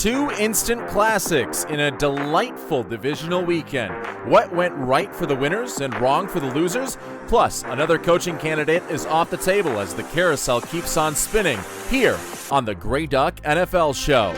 Two instant classics in a delightful divisional weekend. What went right for the winners and wrong for the losers? Plus, another coaching candidate is off the table as the carousel keeps on spinning here on the Grey Duck NFL Show.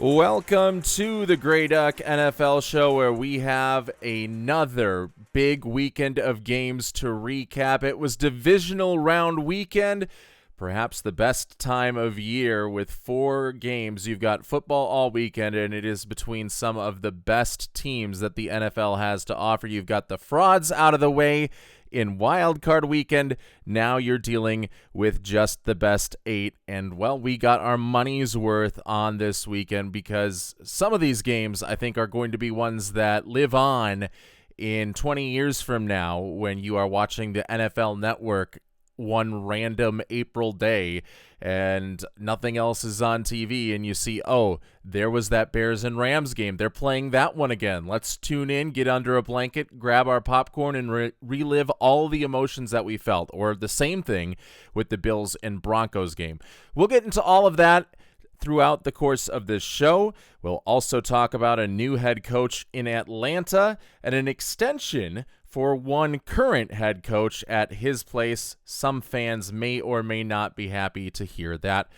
Welcome to the Grey Duck NFL Show, where we have another big weekend of games to recap. It was Divisional Round Weekend, perhaps the best time of year with 4 games. You've got football all weekend, and it is between some of the best teams that the NFL has to offer. You've got the frauds out of the way in Wild Card Weekend. Now you're dealing with just the best 8. And, well, we got our money's worth on this weekend because some of these games, I think, are going to be ones that live on in 20 years from now when you are watching the NFL Network one random April day and nothing else is on TV and you see, oh, there was that Bears and Rams game. They're playing that one again. Let's tune in, get under a blanket, grab our popcorn, and relive all the emotions that we felt. Or the same thing with the Bills and Broncos game. We'll get into all of that throughout the course of this show. We'll also talk about a new head coach in Atlanta and an extension for one current head coach at his place. Some fans may or may not be happy to hear that,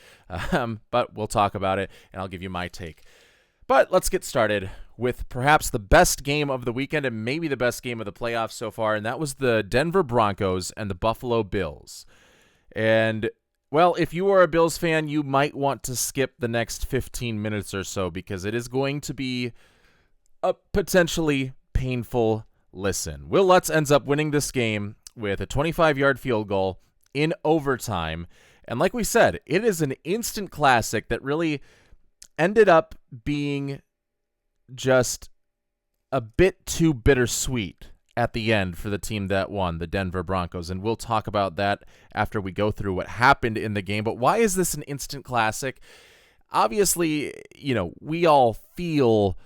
but we'll talk about it, and I'll give you my take. But let's get started with perhaps the best game of the weekend and maybe the best game of the playoffs so far, and that was the Denver Broncos and the Buffalo Bills. And, well, if you are a Bills fan, you might want to skip the next 15 minutes or so because it is going to be a potentially painful listen. Will Lutz ends up winning this game with a 25-yard field goal in overtime. And like we said, it is an instant classic that really ended up being just a bit too bittersweet at the end for the team that won, the Denver Broncos. And we'll talk about that after we go through what happened in the game. But why is this an instant classic? Obviously, we all feel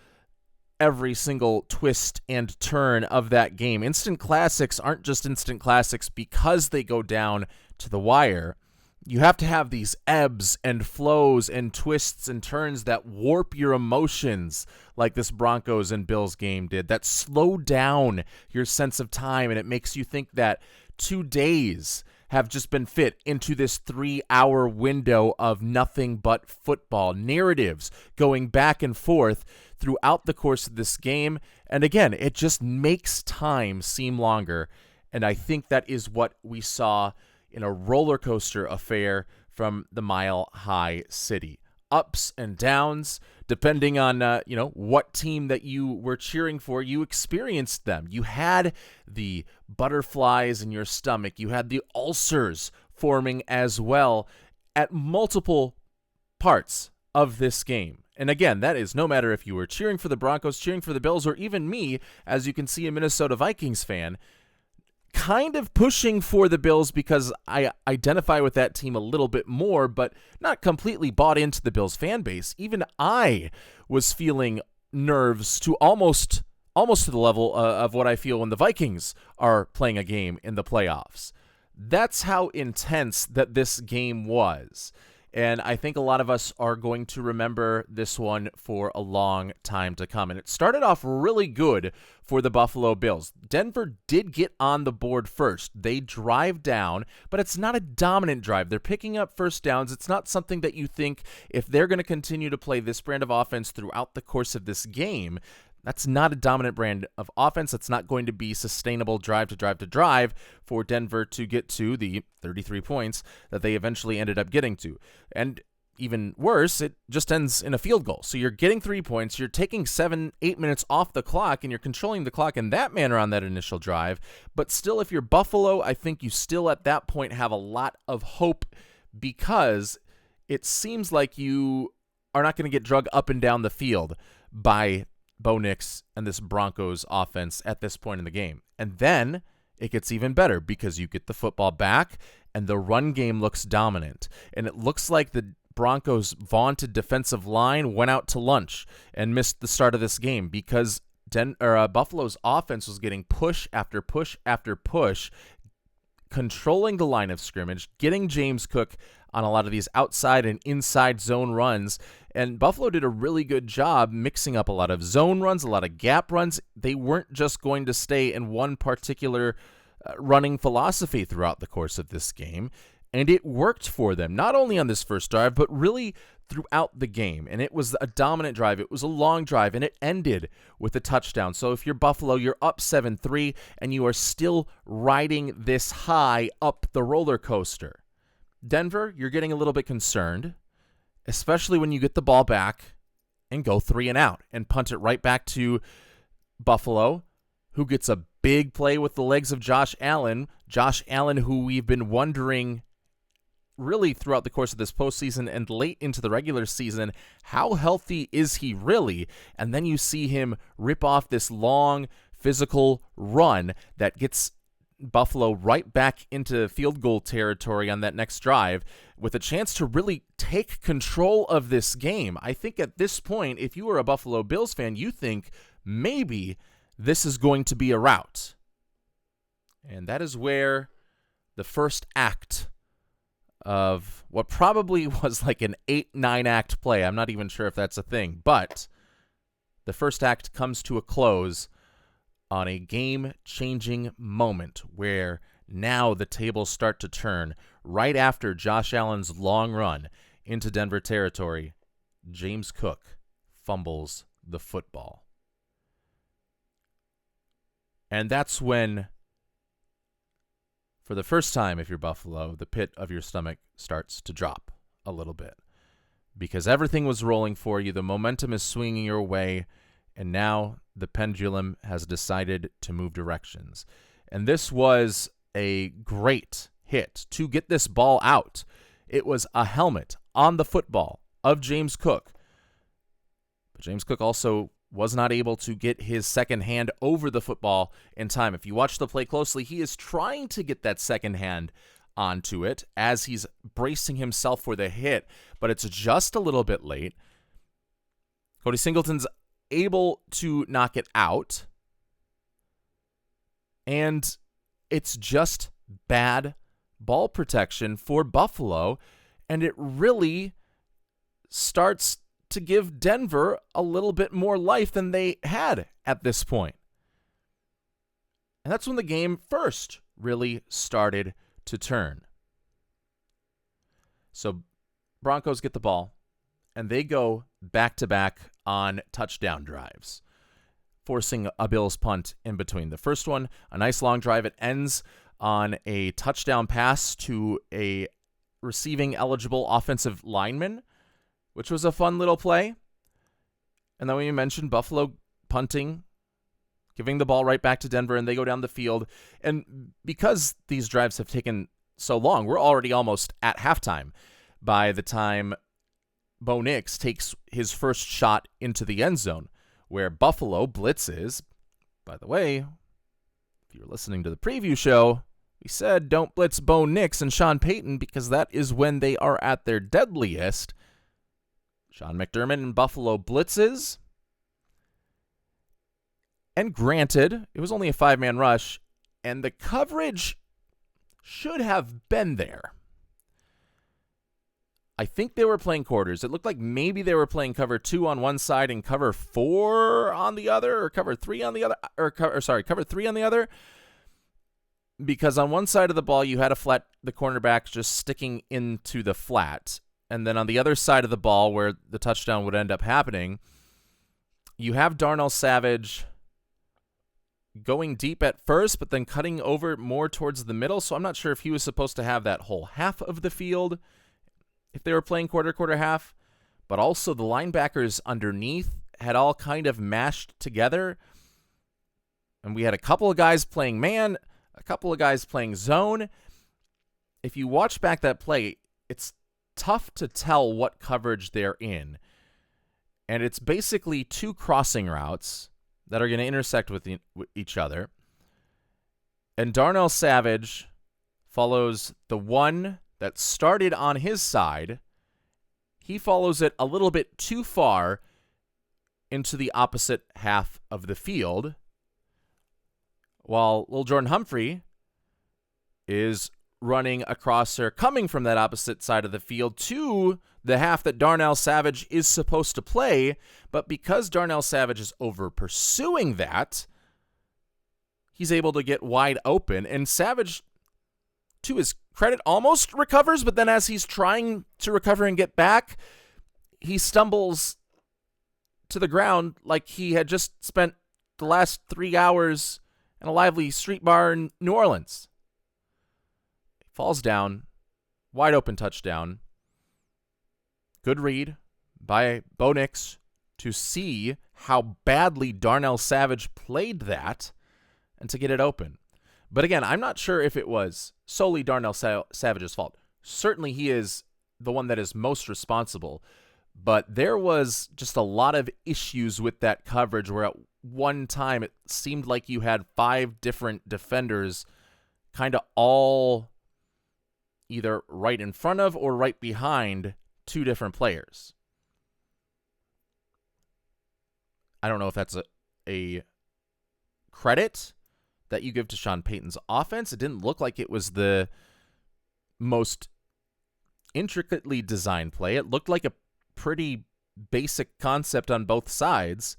every single twist and turn of that game. Instant classics aren't just instant classics because they go down to the wire. You have to have these ebbs and flows and twists and turns that warp your emotions like this Broncos and Bills game did, that slow down your sense of time, and it makes you think that 2 days have just been fit into this 3-hour window of nothing but football narratives going back and forth throughout the course of this game. And again, it just makes time seem longer. And I think that is what we saw in a roller coaster affair from the Mile High City. Ups and downs, depending on what team that you were cheering for, you experienced them. You had the butterflies in your stomach. You had the ulcers forming as well at multiple parts of this game. And again, that is no matter if you were cheering for the Broncos, cheering for the Bills, or even me, as you can see, a Minnesota Vikings fan, kind of pushing for the Bills because I identify with that team a little bit more, but not completely bought into the Bills fan base. Even I was feeling nerves to almost to the level of what I feel when the Vikings are playing a game in the playoffs. That's how intense that this game was. And I think a lot of us are going to remember this one for a long time to come. And it started off really good for the Buffalo Bills. Denver did get on the board first. They drive down, but it's not a dominant drive. They're picking up first downs. It's not something that you think, if they're going to continue to play this brand of offense throughout the course of this game, that's not a dominant brand of offense. That's not going to be sustainable drive to drive for Denver to get to the 33 points that they eventually ended up getting to. And even worse, it just ends in a field goal. So you're getting 3 points, you're taking 7-8 minutes off the clock, and you're controlling the clock in that manner on that initial drive. But still, if you're Buffalo, I think you still at that point have a lot of hope because it seems like you are not going to get drug up and down the field by Bo Nix and this Broncos offense at this point in the game. And then it gets even better because you get the football back and the run game looks dominant. And it looks like the Broncos' vaunted defensive line went out to lunch and missed the start of this game because Buffalo's offense was getting push after push after push, controlling the line of scrimmage, getting James Cook on a lot of these outside and inside zone runs. And Buffalo did a really good job mixing up a lot of zone runs, a lot of gap runs. They weren't just going to stay in one particular running philosophy throughout the course of this game. And it worked for them, not only on this first drive, but really throughout the game. And it was a dominant drive. It was a long drive, and it ended with a touchdown. So if you're Buffalo, you're up 7-3, and you are still riding this high up the roller coaster. Denver, you're getting a little bit concerned, especially when you get the ball back and go 3 and out and punt it right back to Buffalo, who gets a big play with the legs of Josh Allen. Josh Allen, who we've been wondering really throughout the course of this postseason and late into the regular season, how healthy is he really? And then you see him rip off this long physical run that gets Buffalo right back into field goal territory on that next drive with a chance to really take control of this game. I think at this point, if you are a Buffalo Bills fan, you think maybe this is going to be a rout. And that is where the first act of what probably was like an 8-9 act play, I'm not even sure if that's a thing, but the first act comes to a close on a game-changing moment where now the tables start to turn. Right after Josh Allen's long run into Denver territory, James Cook fumbles the football. And that's when, for the first time, if you're Buffalo, the pit of your stomach starts to drop a little bit. Because everything was rolling for you, the momentum is swinging your way, and now the pendulum has decided to move directions. And this was a great hit to get this ball out. It was a helmet on the football of James Cook. But James Cook also was not able to get his second hand over the football in time. If you watch the play closely, he is trying to get that second hand onto it as he's bracing himself for the hit, but it's just a little bit late. Cody Singleton's able to knock it out, and it's just bad ball protection for Buffalo, and it really starts to give Denver a little bit more life than they had at this point. And that's when the game first really started to turn. So Broncos get the ball, and they go back-to-back on touchdown drives, forcing a Bills punt in between. The first one, a nice long drive. It ends on a touchdown pass to a receiving eligible offensive lineman, which was a fun little play. And then we mentioned Buffalo punting, giving the ball right back to Denver, and they go down the field. And because these drives have taken so long, we're already almost at halftime by the time Bo Nix takes his first shot into the end zone, where Buffalo blitzes. By the way, if you're listening to the preview show, we said don't blitz Bo Nix and Sean Payton because that is when they are at their deadliest. Sean McDermott and Buffalo blitzes. And granted, it was only a 5-man rush, and the coverage should have been there. I think they were playing quarters. It looked like maybe they were playing cover 2 on one side and cover 4 on the other, or cover 3 on the other, cover 3 on the other. Because on one side of the ball, you had the cornerback just sticking into the flat. And then on the other side of the ball, where the touchdown would end up happening, you have Darnell Savage going deep at first, but then cutting over more towards the middle. So I'm not sure if he was supposed to have that whole half of the field, if they were playing quarter, half. But also the linebackers underneath had all kind of mashed together. And we had a couple of guys playing man, a couple of guys playing zone. If you watch back that play, it's tough to tell what coverage they're in. And it's basically 2 crossing routes that are going to intersect with each other. And Darnell Savage follows the one that started on his side he follows it a little bit too far into the opposite half of the field, while little Jordan Humphrey is running across there, coming from that opposite side of the field to the half that Darnell Savage is supposed to play. But because Darnell Savage is over pursuing that, he's able to get wide open. And Savage, to his credit, almost recovers. But then as he's trying to recover and get back, he stumbles to the ground like he had just spent the last 3 hours in a lively street bar in New Orleans. Falls down, wide open touchdown. Good read by Bo Nix to see how badly Darnell Savage played that and to get it open. But again, I'm not sure if it was solely Darnell Savage's fault. Certainly he is the one that is most responsible. But there was just a lot of issues with that coverage where at one time it seemed like you had 5 different defenders kind of all either right in front of or right behind 2 different players. I don't know if that's a credit that you give to Sean Payton's offense. It didn't look like it was the most intricately designed play. It looked like a pretty basic concept on both sides.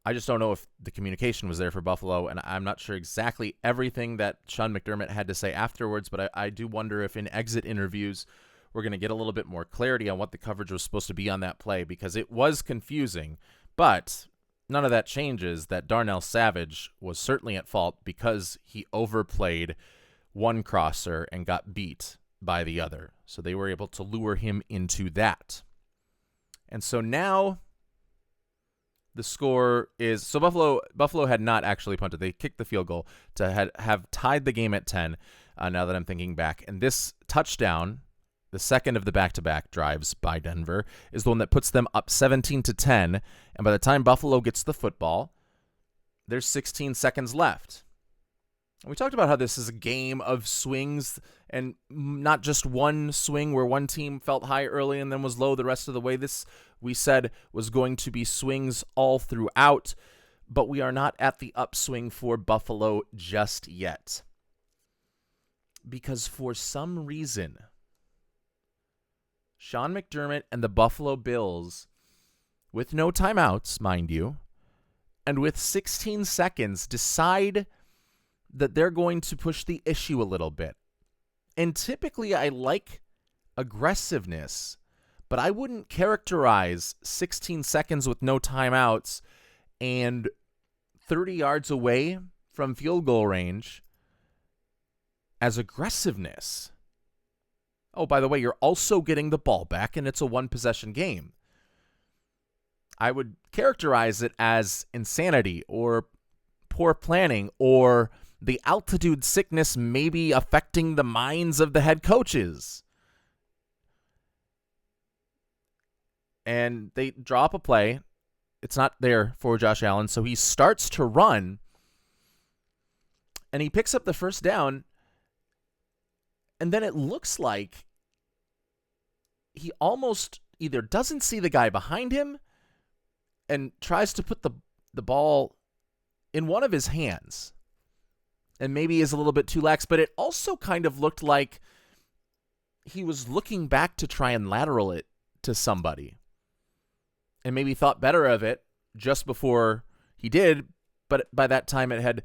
I just don't know if the communication was there for Buffalo, and I'm not sure exactly everything that Sean McDermott had to say afterwards, but I do wonder if in exit interviews we're going to get a little bit more clarity on what the coverage was supposed to be on that play, because it was confusing. But none of that changes that Darnell Savage was certainly at fault because he overplayed one crosser and got beat by the other. So they were able to lure him into that. And so now the score is, so Buffalo had not actually punted. They kicked the field goal to have tied the game at 10, now that I'm thinking back. And this touchdown, the second of the back-to-back drives by Denver, is the one that puts them up 17-10. And by the time Buffalo gets the football, there's 16 seconds left. And we talked about how this is a game of swings and not just one swing where one team felt high early and then was low the rest of the way. This, we said, was going to be swings all throughout, but we are not at the upswing for Buffalo just yet. Because for some reason, Sean McDermott and the Buffalo Bills, with no timeouts, mind you, and with 16 seconds, decide that they're going to push the issue a little bit. And typically I like aggressiveness, but I wouldn't characterize 16 seconds with no timeouts and 30 yards away from field goal range as aggressiveness. Oh, by the way, you're also getting the ball back, and it's a one-possession game. I would characterize it as insanity or poor planning or the altitude sickness maybe affecting the minds of the head coaches. And they draw up a play. It's not there for Josh Allen, so he starts to run, and he picks up the first down, and then it looks like he almost either doesn't see the guy behind him and tries to put the ball in one of his hands, and maybe is a little bit too lax, but it also kind of looked like he was looking back to try and lateral it to somebody and maybe thought better of it just before he did, but by that time it had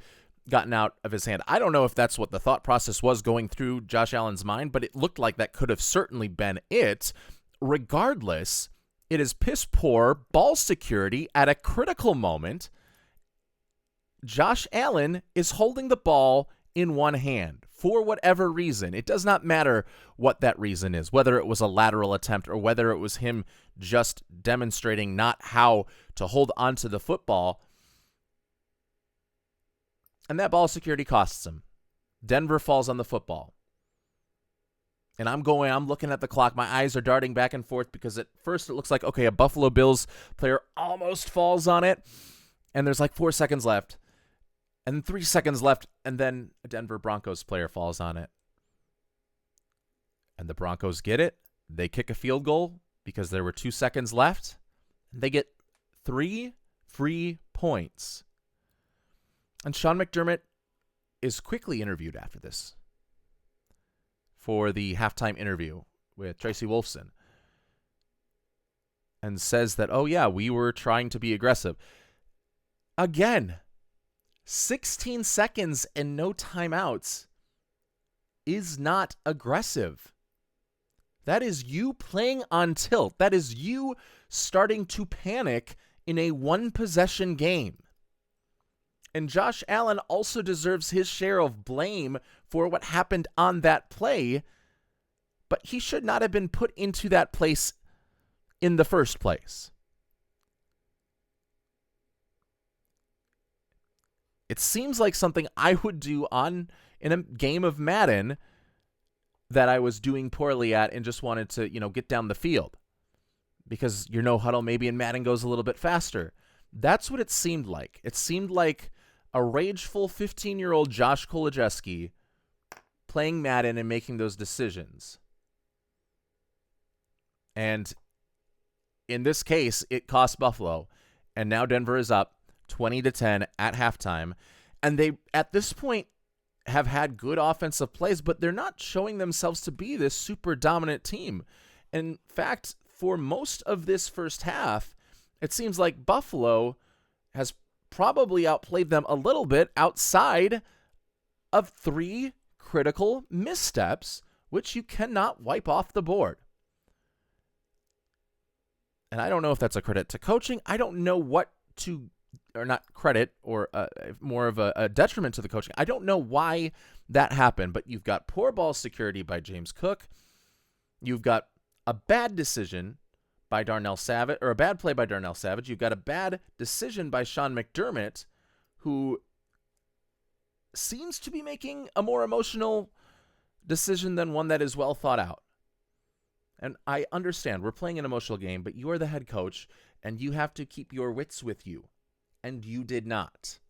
gotten out of his hand. I don't know if that's what the thought process was going through Josh Allen's mind, but it looked like that could have certainly been it. Regardless, it is piss poor ball security at a critical moment. Josh Allen is holding the ball in one hand for whatever reason. It does not matter what that reason is, whether it was a lateral attempt or whether it was him just demonstrating not how to hold onto the football. And that ball security costs him. Denver falls on the football. And I'm looking at the clock. My eyes are darting back and forth because at first it looks like, okay, a Buffalo Bills player almost falls on it. And there's like 4 seconds left. And 3 seconds left. And then a Denver Broncos player falls on it. And the Broncos get it. They kick a field goal because there were 2 seconds left. They get 3 free points. And Sean McDermott is quickly interviewed after this for the halftime interview with Tracy Wolfson, and says that, oh yeah, we were trying to be aggressive. Again, 16 seconds and no timeouts is not aggressive. That is you playing on tilt. That is you starting to panic in a one-possession game. And Josh Allen also deserves his share of blame for what happened on that play, but he should not have been put into that place in the first place. It seems like something I would do in a game of Madden that I was doing poorly at and just wanted to, get down the field. Because your no huddle maybe in Madden goes a little bit faster. That's what it seemed like. It seemed like a rageful 15-year-old Josh Kolodziejski playing Madden and making those decisions. And in this case, it cost Buffalo. And now Denver is up 20-10 at halftime. And they, at this point, have had good offensive plays, but they're not showing themselves to be this super dominant team. In fact, for most of this first half, it seems like Buffalo has probably outplayed them a little bit outside of 3 critical missteps, which you cannot wipe off the board. And I don't know if that's a credit to coaching. I don't know what to, or not credit, or more of a detriment to the coaching. I don't know why that happened, but you've got poor ball security by James Cook. You've got a bad decision by Darnell Savage, or a bad play by Darnell Savage. You've got a bad decision by Sean McDermott, who seems to be making a more emotional decision than one that is well thought out. And I understand we're playing an emotional game, but you are the head coach, and you have to keep your wits with you. And you did not.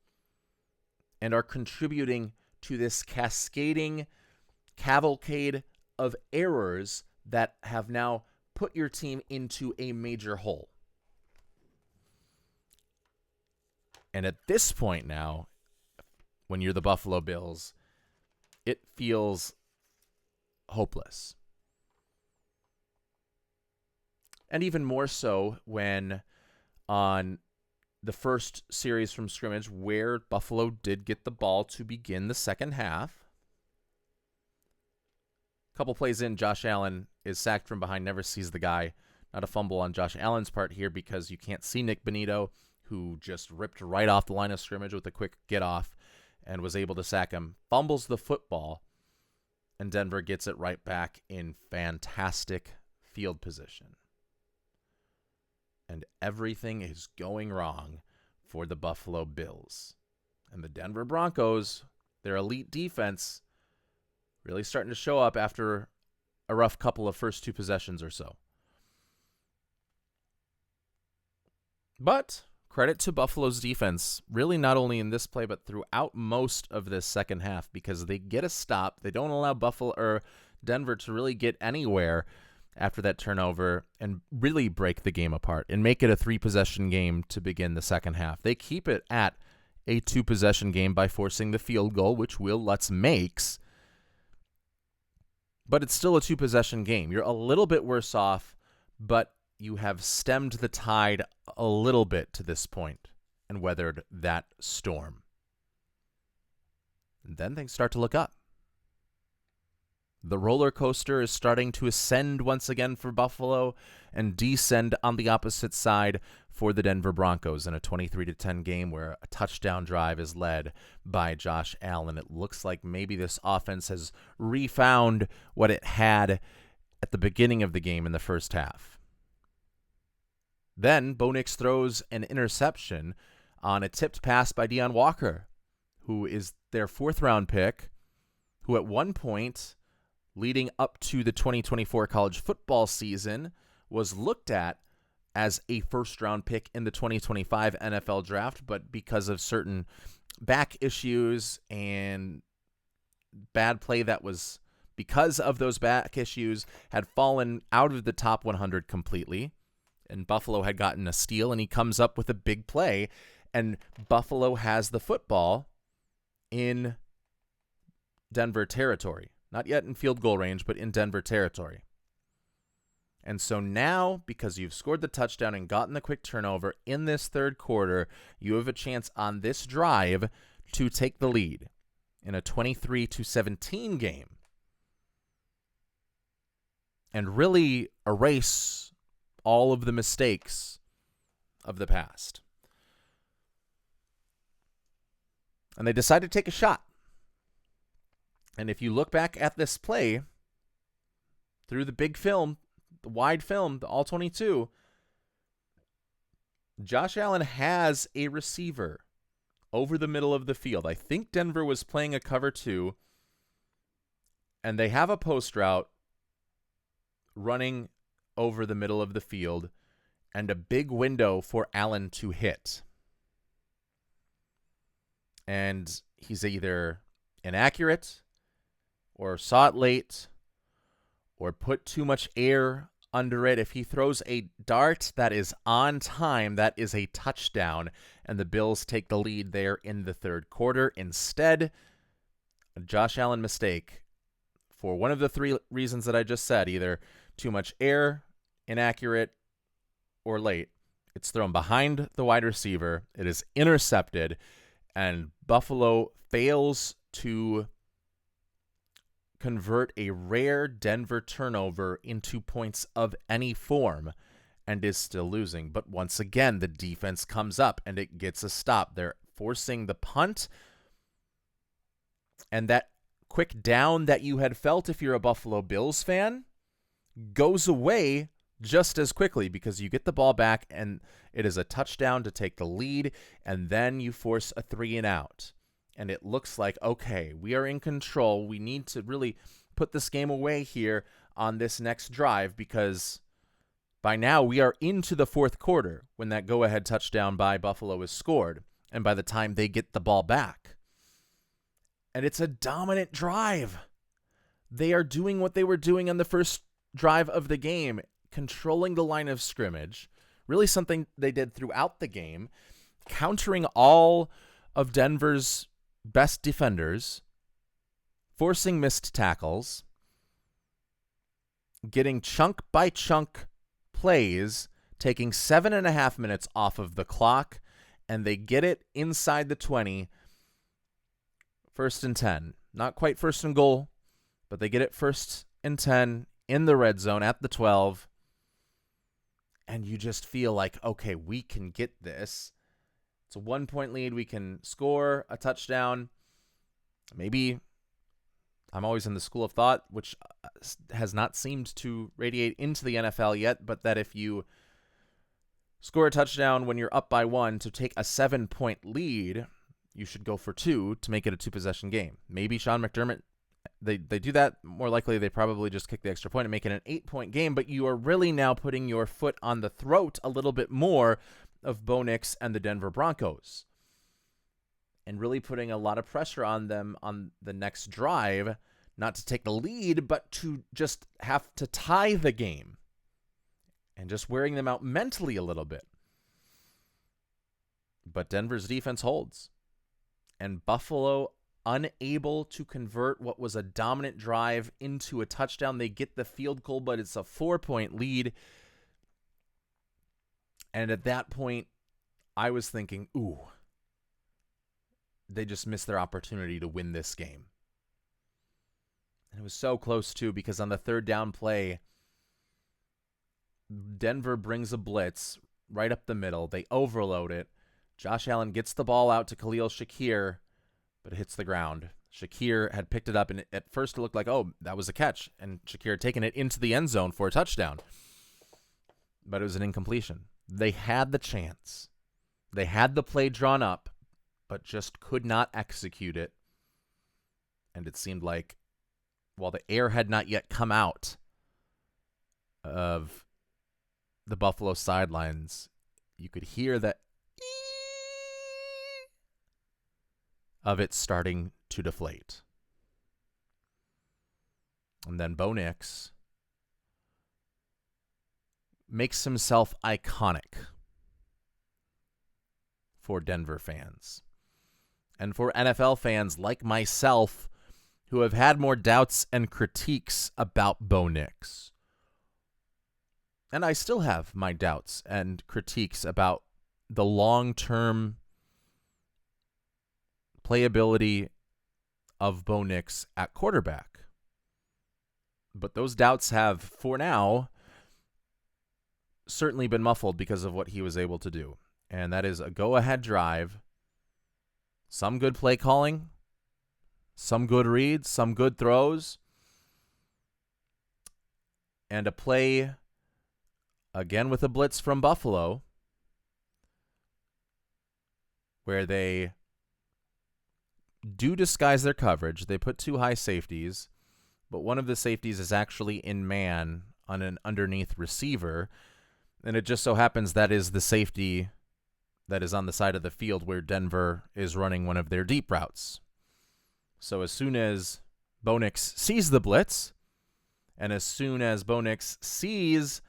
And are contributing to this cascading cavalcade of errors that have now put your team into a major hole. And at this point now, when you're the Buffalo Bills, it feels hopeless. And even more so when on the first series from scrimmage, where Buffalo did get the ball to begin the second half, a couple plays in, Josh Allen is sacked from behind, never sees the guy. Not a fumble on Josh Allen's part here because you can't see Nick Bonito, who just ripped right off the line of scrimmage with a quick get off and was able to sack him. Fumbles the football, and Denver gets it right back in fantastic field position. And everything is going wrong for the Buffalo Bills. And the Denver Broncos, their elite defense, really starting to show up after a rough couple of first 2 possessions or so. But credit to Buffalo's defense, really not only in this play, but throughout most of this second half, because they get a stop. They don't allow Buffalo or Denver to really get anywhere after that turnover and really break the game apart and make it a 3-possession game to begin the second half. They keep it at a 2-possession game by forcing the field goal, which Will Lutz makes. But it's still a 2-possession game. You're a little bit worse off, but you have stemmed the tide a little bit to this point and weathered that storm. And then things start to look up. The roller coaster is starting to ascend once again for Buffalo and descend on the opposite side for the Denver Broncos in a 23-10 game where a touchdown drive is led by Josh Allen. It looks like maybe this offense has refound what it had at the beginning of the game in the first half. Then Bo Nix throws an interception on a tipped pass by Deion Walker, who is their 4th-round pick, who at one point, leading up to the 2024 college football season, was looked at as a first-round pick in the 2025 NFL draft, but because of certain back issues and bad play that was because of those back issues, had fallen out of the top 100 completely. And Buffalo had gotten a steal, and he comes up with a big play. And Buffalo has the football in Denver territory. Not yet in field goal range, but in Denver territory. And so now, because you've scored the touchdown and gotten the quick turnover in this third quarter, you have a chance on this drive to take the lead in a 23-17 game and really erase all of the mistakes of the past. And they decide to take a shot. And if you look back at this play through the big film, the wide film, the all-22, Josh Allen has a receiver over the middle of the field. I think Denver was playing a cover 2, and they have a post route running over the middle of the field and a big window for Allen to hit. And he's either inaccurate or saw it late or put too much air under it. If he throws a dart that is on time, that is a touchdown, and the Bills take the lead there in the third quarter. Instead, a Josh Allen mistake for one of the three reasons that I just said, either too much air, inaccurate, or late. It's thrown behind the wide receiver. It is intercepted, and Buffalo fails to convert a rare Denver turnover into points of any form and is still losing. But once again, the defense comes up and it gets a stop. They're forcing the punt, and that quick down that you had felt if you're a Buffalo Bills fan goes away just as quickly because you get the ball back and it is a touchdown to take the lead, and then you force a 3-and-out. And it looks like, okay, we are in control. We need to really put this game away here on this next drive because by now we are into the fourth quarter when that go-ahead touchdown by Buffalo is scored and by the time they get the ball back. And it's a dominant drive. They are doing what they were doing on the first drive of the game, controlling the line of scrimmage, really something they did throughout the game, countering all of Denver's best defenders, forcing missed tackles, getting chunk by chunk plays, taking 7.5 minutes off of the clock, and they get it inside the 20, 1st and 10. Not quite 1st and goal, but they get it 1st and 10 in the red zone at the 12, and you just feel like, okay, we can get this. It's a 1-point lead. We can score a touchdown. Maybe I'm always in the school of thought, which has not seemed to radiate into the NFL yet, but that if you score a touchdown when you're up by 1 to take a 7-point lead, you should go for 2 to make it a 2-possession game. Maybe Sean McDermott, they do that. More likely, they probably just kick the extra point and make it an 8-point game, but you are really now putting your foot on the throat a little bit more of Bo Nix and the Denver Broncos and really putting a lot of pressure on them on the next drive, not to take the lead, but to just have to tie the game and just wearing them out mentally a little bit. But Denver's defense holds, and Buffalo unable to convert what was a dominant drive into a touchdown. They get the field goal, but it's a 4-point lead. And at that point, I was thinking, ooh, they just missed their opportunity to win this game. And it was so close, too, because on the third down play, Denver brings a blitz right up the middle. They overload it. Josh Allen gets the ball out to Khalil Shakir, but it hits the ground. Shakir had picked it up, and at first it looked like, oh, that was a catch. And Shakir had taken it into the end zone for a touchdown. But it was an incompletion. They had the chance. They had the play drawn up, but just could not execute it. And it seemed like, while the air had not yet come out of the Buffalo sidelines, you could hear that of it starting to deflate. And then Bo Nix makes himself iconic for Denver fans and for NFL fans like myself who have had more doubts and critiques about Bo Nix. And I still have my doubts and critiques about the long-term playability of Bo Nix at quarterback. But those doubts have, for now, certainly been muffled because of what he was able to do. And that is a go-ahead drive, some good play calling, some good reads, some good throws, and a play, again with a blitz from Buffalo, where they do disguise their coverage. They put two high safeties, but one of the safeties is actually in man on an underneath receiver, and it just so happens that is the safety that is on the side of the field where Denver is running one of their deep routes. So as soon as Bo Nix sees the blitz, and as soon as Bo Nix sees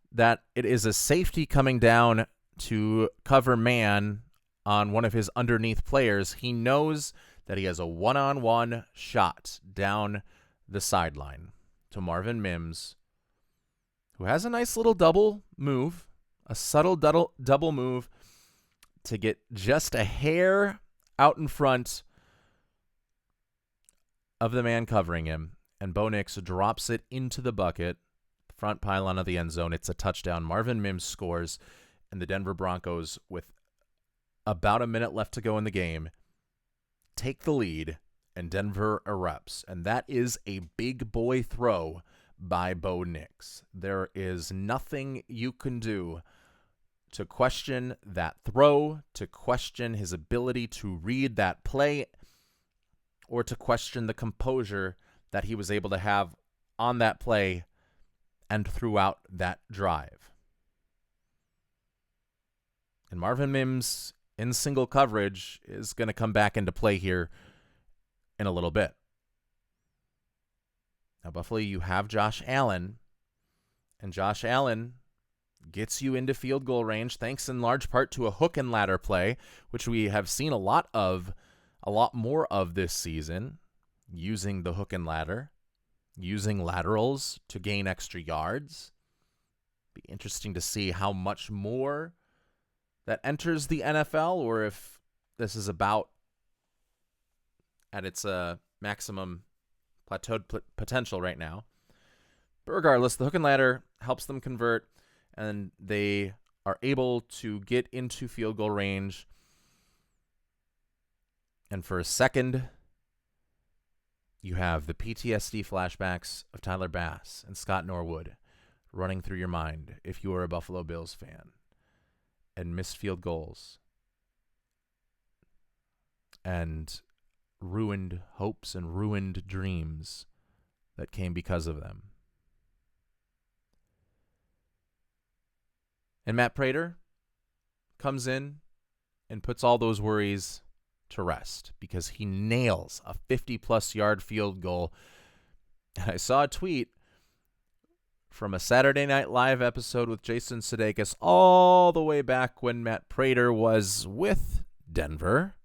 that it is a safety coming down to cover man on one of his underneath players, he knows that he has a one-on-one shot down the sideline to Marvin Mims, who has a nice little double move, a subtle double move to get just a hair out in front of the man covering him, and Bo Nix drops it into the bucket, front pylon of the end zone. It's a touchdown. Marvin Mims scores, and the Denver Broncos, with about a minute left to go in the game, take the lead, and Denver erupts. And that is a big boy throw by Bo Nix. There is nothing you can do to question that throw, to question his ability to read that play, or to question the composure that he was able to have on that play and throughout that drive. And Marvin Mims in single coverage is going to come back into play here in a little bit. Now, Buffalo, you have Josh Allen, and Josh Allen gets you into field goal range thanks in large part to a hook and ladder play, which we have seen a lot more of this season, using the hook and ladder, using laterals to gain extra yards. Be interesting to see how much more that enters the NFL, or if this is about at its maximum plateaued potential right now. But regardless, the hook and ladder helps them convert, and they are able to get into field goal range. And for a second, you have the PTSD flashbacks of Tyler Bass and Scott Norwood running through your mind if you are a Buffalo Bills fan, and missed field goals and ruined hopes and ruined dreams that came because of them. And Matt Prater comes in and puts all those worries to rest because he nails a 50-plus yard field goal. And I saw a tweet from a Saturday Night Live episode with Jason Sudeikis all the way back when Matt Prater was with Denver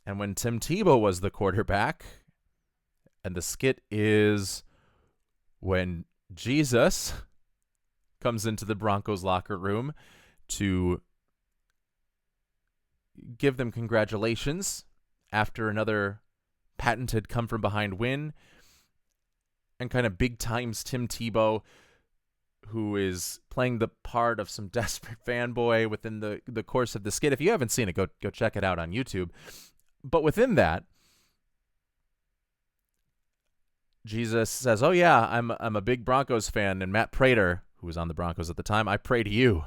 and when Tim Tebow was the quarterback. And the skit is when Jesus comes into the Broncos locker room to give them congratulations after another patented come-from-behind win, and kind of big times Tim Tebow, who is playing the part of some desperate fanboy within the course of the skit. If you haven't seen it, go check it out on YouTube. But within that, Jesus says, "Oh yeah, I'm a big Broncos fan," and Matt Prater, who was on the Broncos at the time, "I pray to you."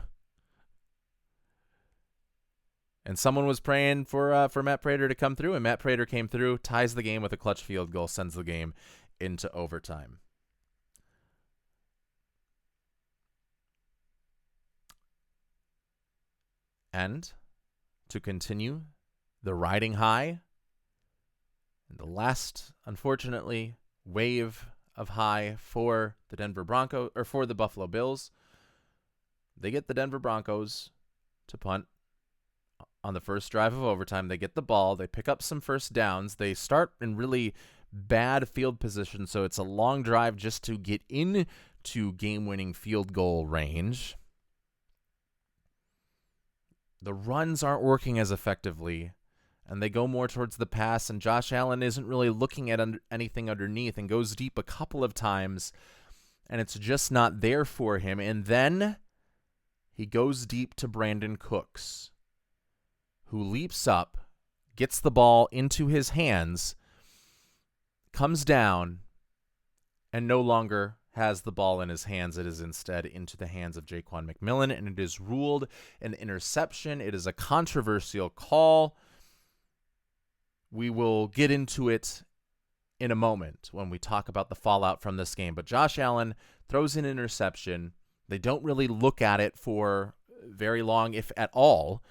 And someone was praying for Matt Prater to come through, and Matt Prater came through, ties the game with a clutch field goal, sends the game into overtime. And to continue the riding high, in the last, unfortunately, wave of high for the Denver Broncos, or for the Buffalo Bills. They get the Denver Broncos to punt on the first drive of overtime. They get the ball. They pick up some first downs. They start in really bad field position, so it's a long drive just to get into game-winning field goal range. The runs aren't working as effectively, and they go more towards the pass, and Josh Allen isn't really looking at anything underneath and goes deep a couple of times, and it's just not there for him. And then he goes deep to Brandon Cooks, who leaps up, gets the ball into his hands, comes down, and no longer has the ball in his hands. It is instead into the hands of Jaquan McMillan, and it is ruled an interception. It is a controversial call. We will get into it in a moment when we talk about the fallout from this game. But Josh Allen throws an interception. They don't really look at it for very long, if at all.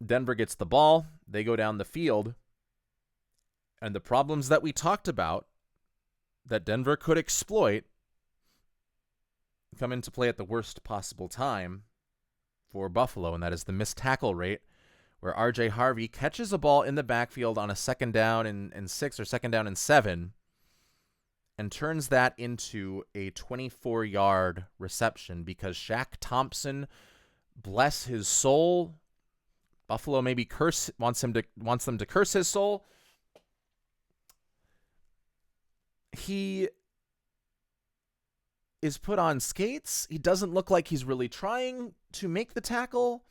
Denver gets the ball. They go down the field. And the problems that we talked about that Denver could exploit come into play at the worst possible time for Buffalo, and that is the missed tackle rate, where R.J. Harvey catches a ball in the backfield on a second down and 6 or second down and 7 and turns that into a 24-yard reception because Shaq Thompson, bless his soul, Buffalo maybe wants them to curse his soul. He is put on skates. He doesn't look like he's really trying to make the tackle.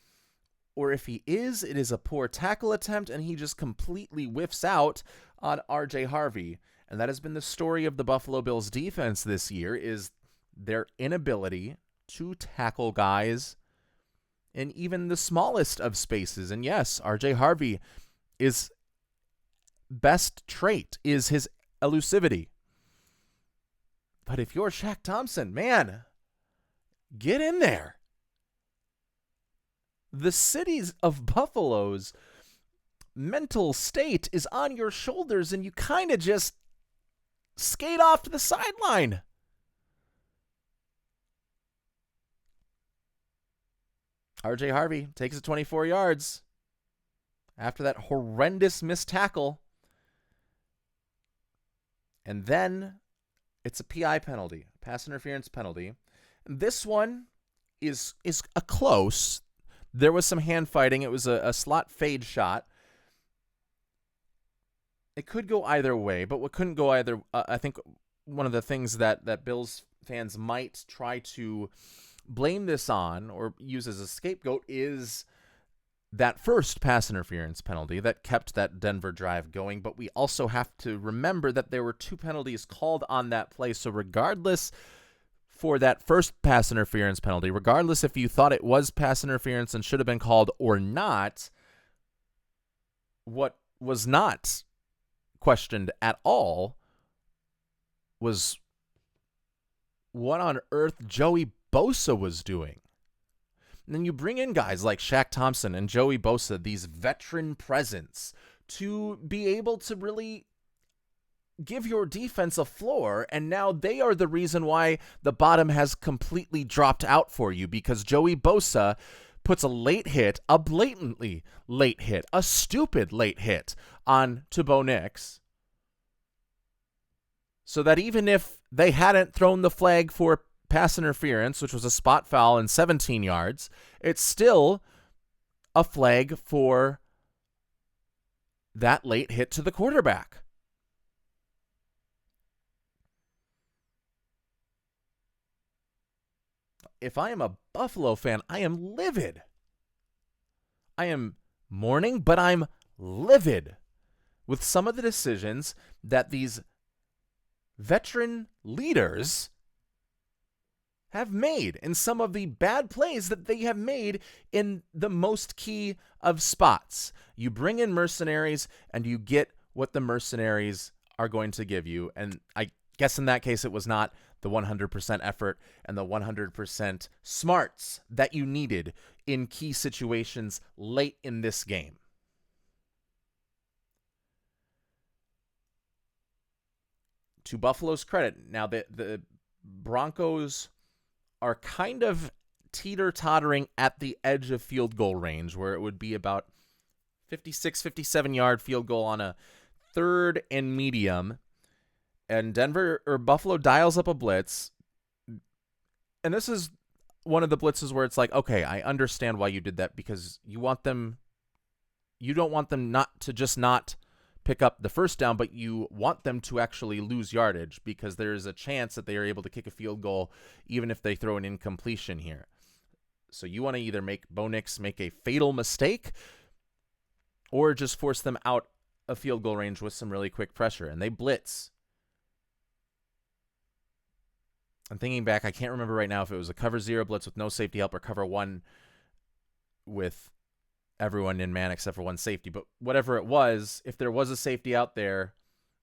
Or if he is, it is a poor tackle attempt, and he just completely whiffs out on R.J. Harvey. And that has been the story of the Buffalo Bills defense this year, is their inability to tackle guys in even the smallest of spaces. And yes, R.J. Harvey, is best trait is his elusivity. But if you're Shaq Thompson, man, get in there. The cities of Buffalo's mental state is on your shoulders, and you kind of just skate off to the sideline. R.J. Harvey takes it 24 yards after that horrendous missed tackle. And then it's a PI penalty, pass interference penalty. And this one is a close. There was some hand fighting. It was a slot fade shot. It could go either way, but what couldn't go either, I think one of the things that Bills fans might try to blame this on or use as a scapegoat is that first pass interference penalty that kept that Denver drive going. But we also have to remember that there were 2 penalties called on that play. So regardless, for that first pass interference penalty, regardless if you thought it was pass interference and should have been called or not, what was not questioned at all was what on earth Joey Bosa was doing. And then you bring in guys like Shaq Thompson and Joey Bosa, these veteran presence, to be able to really give your defense a floor, and now they are the reason why the bottom has completely dropped out for you, because Joey Bosa puts a late hit, a blatantly late hit, a stupid late hit on to Bo Nix, so that even if they hadn't thrown the flag for pass interference, which was a spot foul and 17 yards, it's still a flag for that late hit to the quarterback. If I am a Buffalo fan, I am livid. I am mourning, but I'm livid with some of the decisions that these veteran leaders have made and some of the bad plays that they have made in the most key of spots. You bring in mercenaries and you get what the mercenaries are going to give you. And I guess in that case, it was not the 100% effort and the 100% smarts that you needed in key situations late in this game. to Buffalo's credit, now the Broncos are kind of teeter-tottering at the edge of field goal range, where it would be about 56, 57-yard field goal on a 3rd and medium. And Buffalo dials up a blitz. And this is one of the blitzes where it's like, okay, I understand why you did that, because you don't want them not pick up the first down, but you want them to actually lose yardage, because there's a chance that they are able to kick a field goal even if they throw an incompletion here. So you want to either make Bo Nix make a fatal mistake or just force them out of field goal range with some really quick pressure. And they blitz. I'm thinking back, I can't remember right now if it was a cover 0 blitz with no safety help or cover 1 with everyone in man except for one safety. But whatever it was, if there was a safety out there,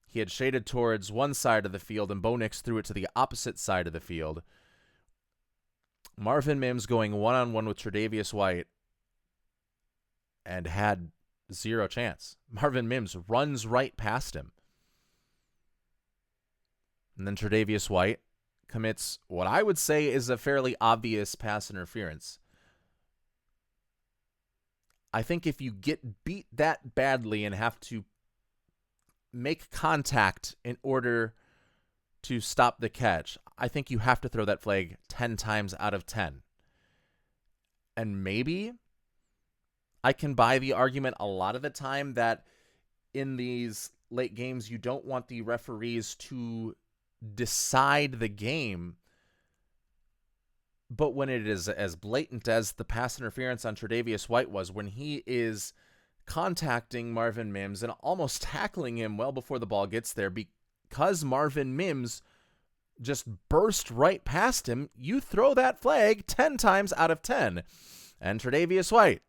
he had shaded towards one side of the field and Bo Nix threw it to the opposite side of the field. Marvin Mims going one-on-one with Tre'Davious White and had 0 chance. Marvin Mims runs right past him. And then Tre'Davious White commits what I would say is a fairly obvious pass interference. I think if you get beat that badly and have to make contact in order to stop the catch, I think you have to throw that flag 10 times out of 10. And maybe I can buy the argument a lot of the time that in these late games, you don't want the referees to decide the game. But when it is as blatant as the pass interference on Tre'Davious White was, when he is contacting Marvin Mims and almost tackling him well before the ball gets there, because Marvin Mims just burst right past him, you throw that flag 10 times out of 10. And Tre'Davious White,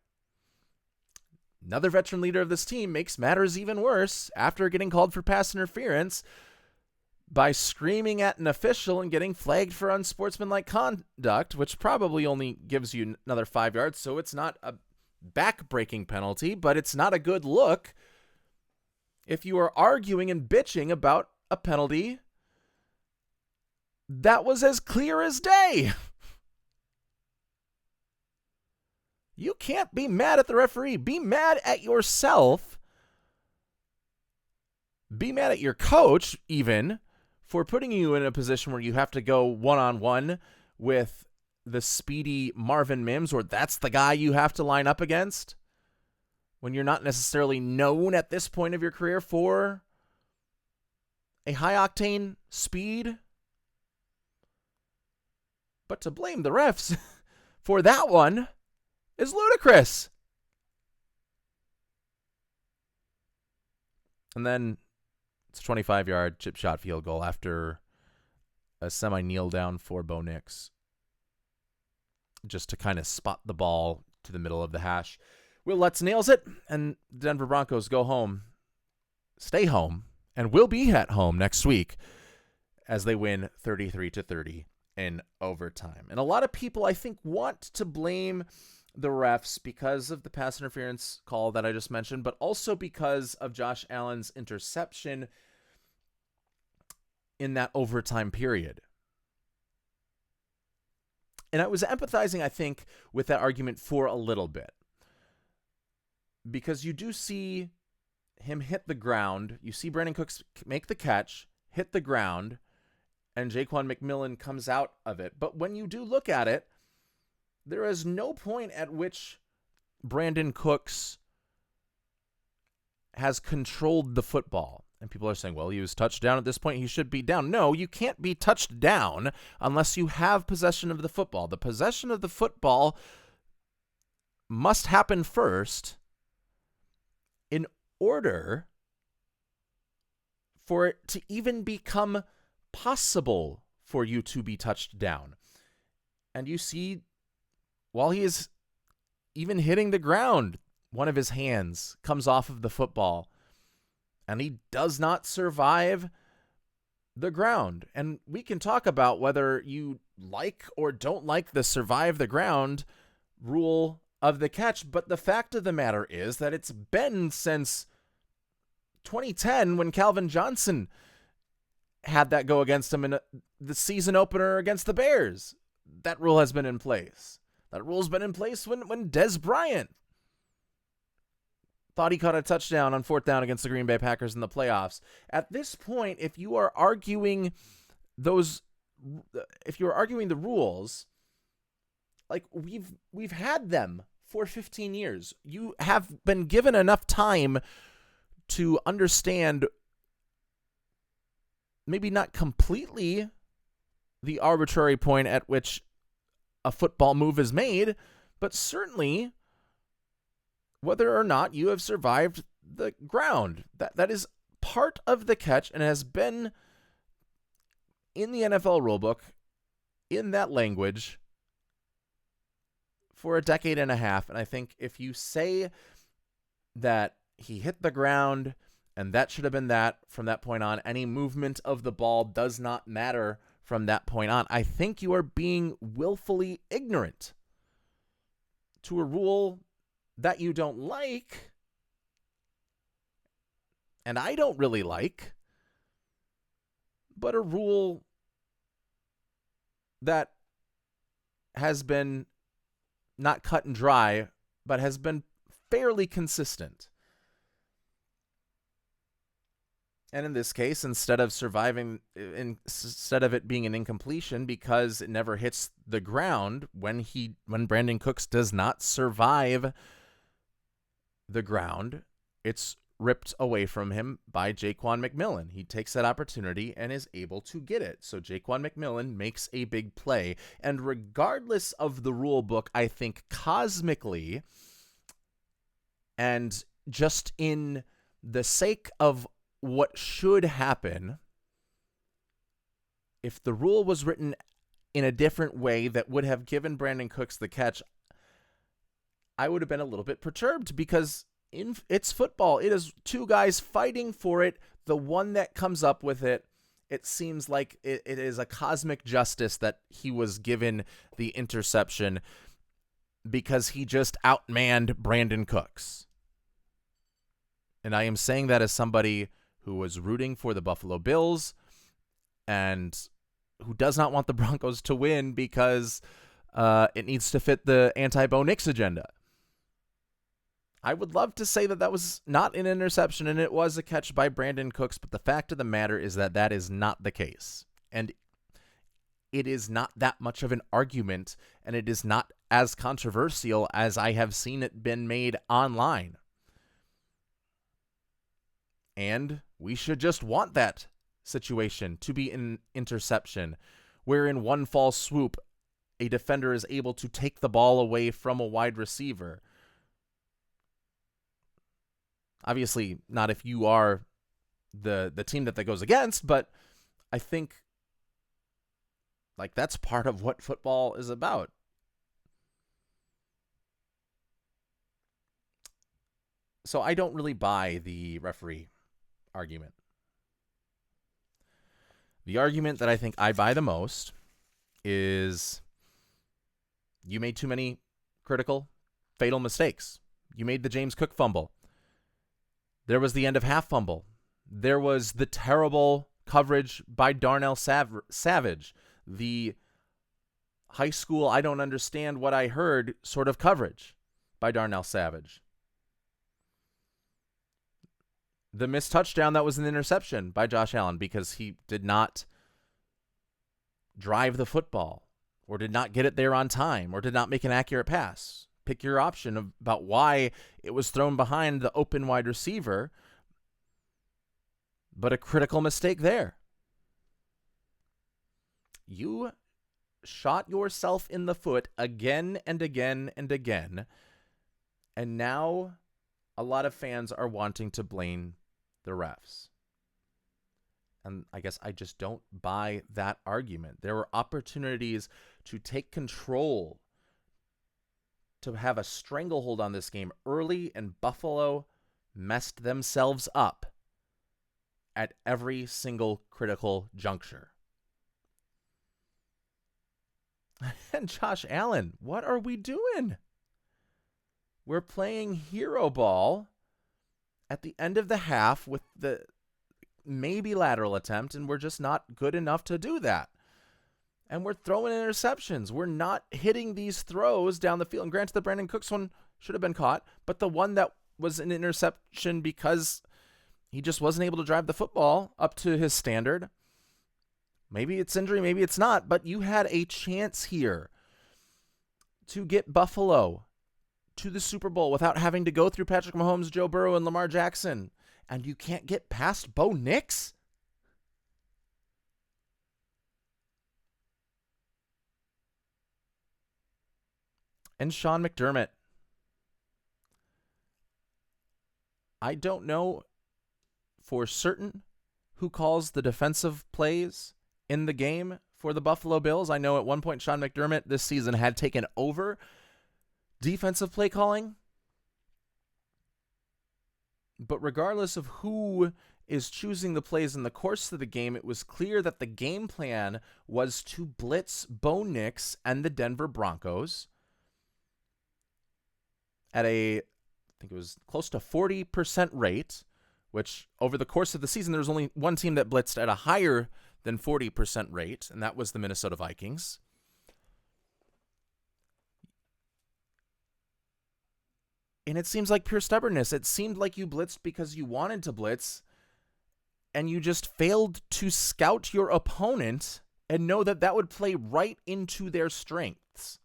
another veteran leader of this team, makes matters even worse after getting called for pass interference by screaming at an official and getting flagged for unsportsmanlike conduct, which probably only gives you another 5 yards, so it's not a back-breaking penalty, but it's not a good look if you are arguing and bitching about a penalty that was as clear as day. You can't be mad at the referee. Be mad at yourself. Be mad at your coach, even, for putting you in a position where you have to go one-on-one with the speedy Marvin Mims, or that's the guy you have to line up against when you're not necessarily known at this point of your career for a high-octane speed. But to blame the refs for that one is ludicrous. And then it's a 25-yard chip shot field goal after a semi-kneel down for Bo Nix, just to kind of spot the ball to the middle of the hash. Will Lutz nails it, and the Denver Broncos go home, stay home, and will be at home next week as they win 33-30 in overtime. And a lot of people, I think, want to blame the refs because of the pass interference call that I just mentioned, but also because of Josh Allen's interception in that overtime period. And I was empathizing, I think, with that argument for a little bit, because you do see him hit the ground. You see Brandon Cooks make the catch, hit the ground, and Jaquan McMillan comes out of it. But when you do look at it, there is no point at which Brandon Cooks has controlled the football. And people are saying, well, he was touched down at this point, he should be down. No, you can't be touched down unless you have possession of the football. The possession of the football must happen first in order for it to even become possible for you to be touched down. And you see, while he is even hitting the ground, one of his hands comes off of the football, and he does not survive the ground. And we can talk about whether you like or don't like the survive the ground rule of the catch, but the fact of the matter is that it's been since 2010 when Calvin Johnson had that go against him in the season opener against the Bears. That rule has been in place. That rule's been in place when Dez Bryant thought he caught a touchdown on 4th down against the Green Bay Packers in the playoffs. At this point, if you are arguing the rules, like we've had them for 15 years. You have been given enough time to understand, maybe not completely the arbitrary point at which a football move is made, but certainly whether or not you have survived the ground. That is part of the catch and has been in the NFL rulebook in that language for a decade and a half. And I think if you say that he hit the ground and that should have been that from that point on, any movement of the ball does not matter from that point on, I think you are being willfully ignorant to a rule that you don't like, and I don't really like, but a rule that has been not cut and dry, but has been fairly consistent. And in this case, instead of it being an incompletion because it never hits the ground, when Brandon Cooks does not survive the ground, it's ripped away from him by Jaquan McMillan. He takes that opportunity and is able to get it. So Jaquan McMillan makes a big play. And regardless of the rule book, I think cosmically, and just in the sake of what should happen, if the rule was written in a different way that would have given Brandon Cooks the catch, I would have been a little bit perturbed, because it's football. It is two guys fighting for it. The one that comes up with it, it seems like it is a cosmic justice that he was given the interception because he just outmanned Brandon Cooks. And I am saying that as somebody who was rooting for the Buffalo Bills and who does not want the Broncos to win because it needs to fit the anti-Bo Nix agenda. I would love to say that that was not an interception and it was a catch by Brandon Cooks, but the fact of the matter is that that is not the case. And it is not that much of an argument, and it is not as controversial as I have seen it been made online. And we should just want that situation to be an interception, where in one false swoop, a defender is able to take the ball away from a wide receiver. Obviously, not if you are the team that goes against, but I think like that's part of what football is about. So I don't really buy the referee argument. The argument that I think I buy the most is you made too many critical, fatal mistakes. You made the James Cook fumble. There was the end of half fumble. There was the terrible coverage by Darnell Savage. The high school, I don't understand what I heard sort of coverage by Darnell Savage. The missed touchdown that was an interception by Josh Allen because he did not drive the football or did not get it there on time or did not make an accurate pass. Pick your option about why it was thrown behind the open wide receiver, but a critical mistake there. You shot yourself in the foot again and again and again, and now a lot of fans are wanting to blame the refs. And I guess I just don't buy that argument. There were opportunities to take control, to have a stranglehold on this game early, and Buffalo messed themselves up at every single critical juncture. And Josh Allen, what are we doing? We're playing hero ball at the end of the half with the maybe lateral attempt, and we're just not good enough to do that. And we're throwing interceptions. We're not hitting these throws down the field. And granted, the Brandon Cooks one should have been caught, but the one that was an interception because he just wasn't able to drive the football up to his standard. Maybe it's injury, maybe it's not, but you had a chance here to get Buffalo to the Super Bowl without having to go through Patrick Mahomes, Joe Burrow, and Lamar Jackson. And you can't get past Bo Nix? And Sean McDermott. I don't know for certain who calls the defensive plays in the game for the Buffalo Bills. I know at one point Sean McDermott this season had taken over defensive play calling. But regardless of who is choosing the plays in the course of the game, it was clear that the game plan was to blitz Bo Nix and the Denver Broncos at I think it was close to 40% rate, which over the course of the season, there was only one team that blitzed at a higher than 40% rate, and that was the Minnesota Vikings. And it seems like pure stubbornness. It seemed like you blitzed because you wanted to blitz, and you just failed to scout your opponent and know that that would play right into their strengths.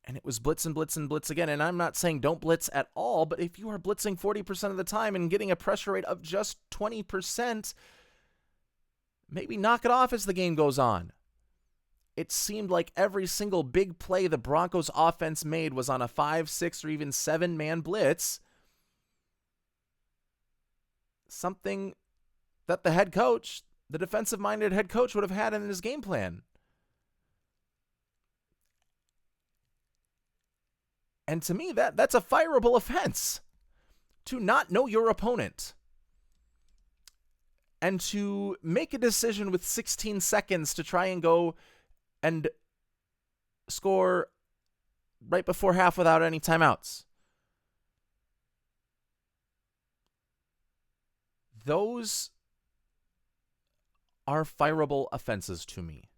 And it was blitz and blitz and blitz again. And I'm not saying don't blitz at all, but if you are blitzing 40% of the time and getting a pressure rate of just 20%, maybe knock it off as the game goes on. It seemed like every single big play the Broncos offense made was on a 5, 6, or even 7-man blitz. Something that the head coach, the defensive-minded head coach, would have had in his game plan. And to me, that's a fireable offense. To not know your opponent. And to make a decision with 16 seconds to try and go and score right before half without any timeouts. Those are fireable offenses to me.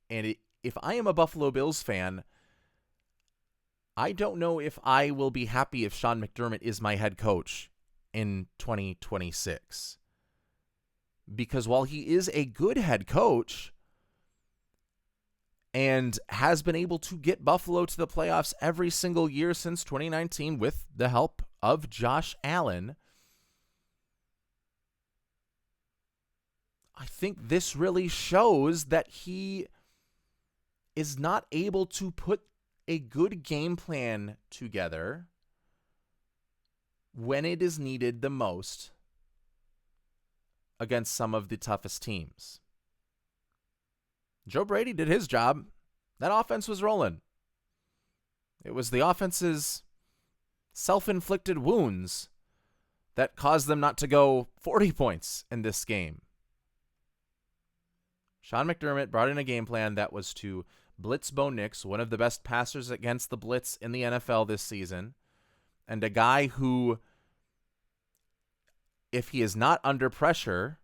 And if I am a Buffalo Bills fan, I don't know if I will be happy if Sean McDermott is my head coach in 2026. Because while he is a good head coach and has been able to get Buffalo to the playoffs every single year since 2019 with the help of Josh Allen, I think this really shows that he is not able to put a good game plan together when it is needed the most against some of the toughest teams. Joe Brady did his job. That offense was rolling. It was the offense's self-inflicted wounds that caused them not to go 40 points in this game. Sean McDermott brought in a game plan that was to blitz Bo Nix, one of the best passers against the blitz in the NFL this season, and a guy who, if he is not under pressure,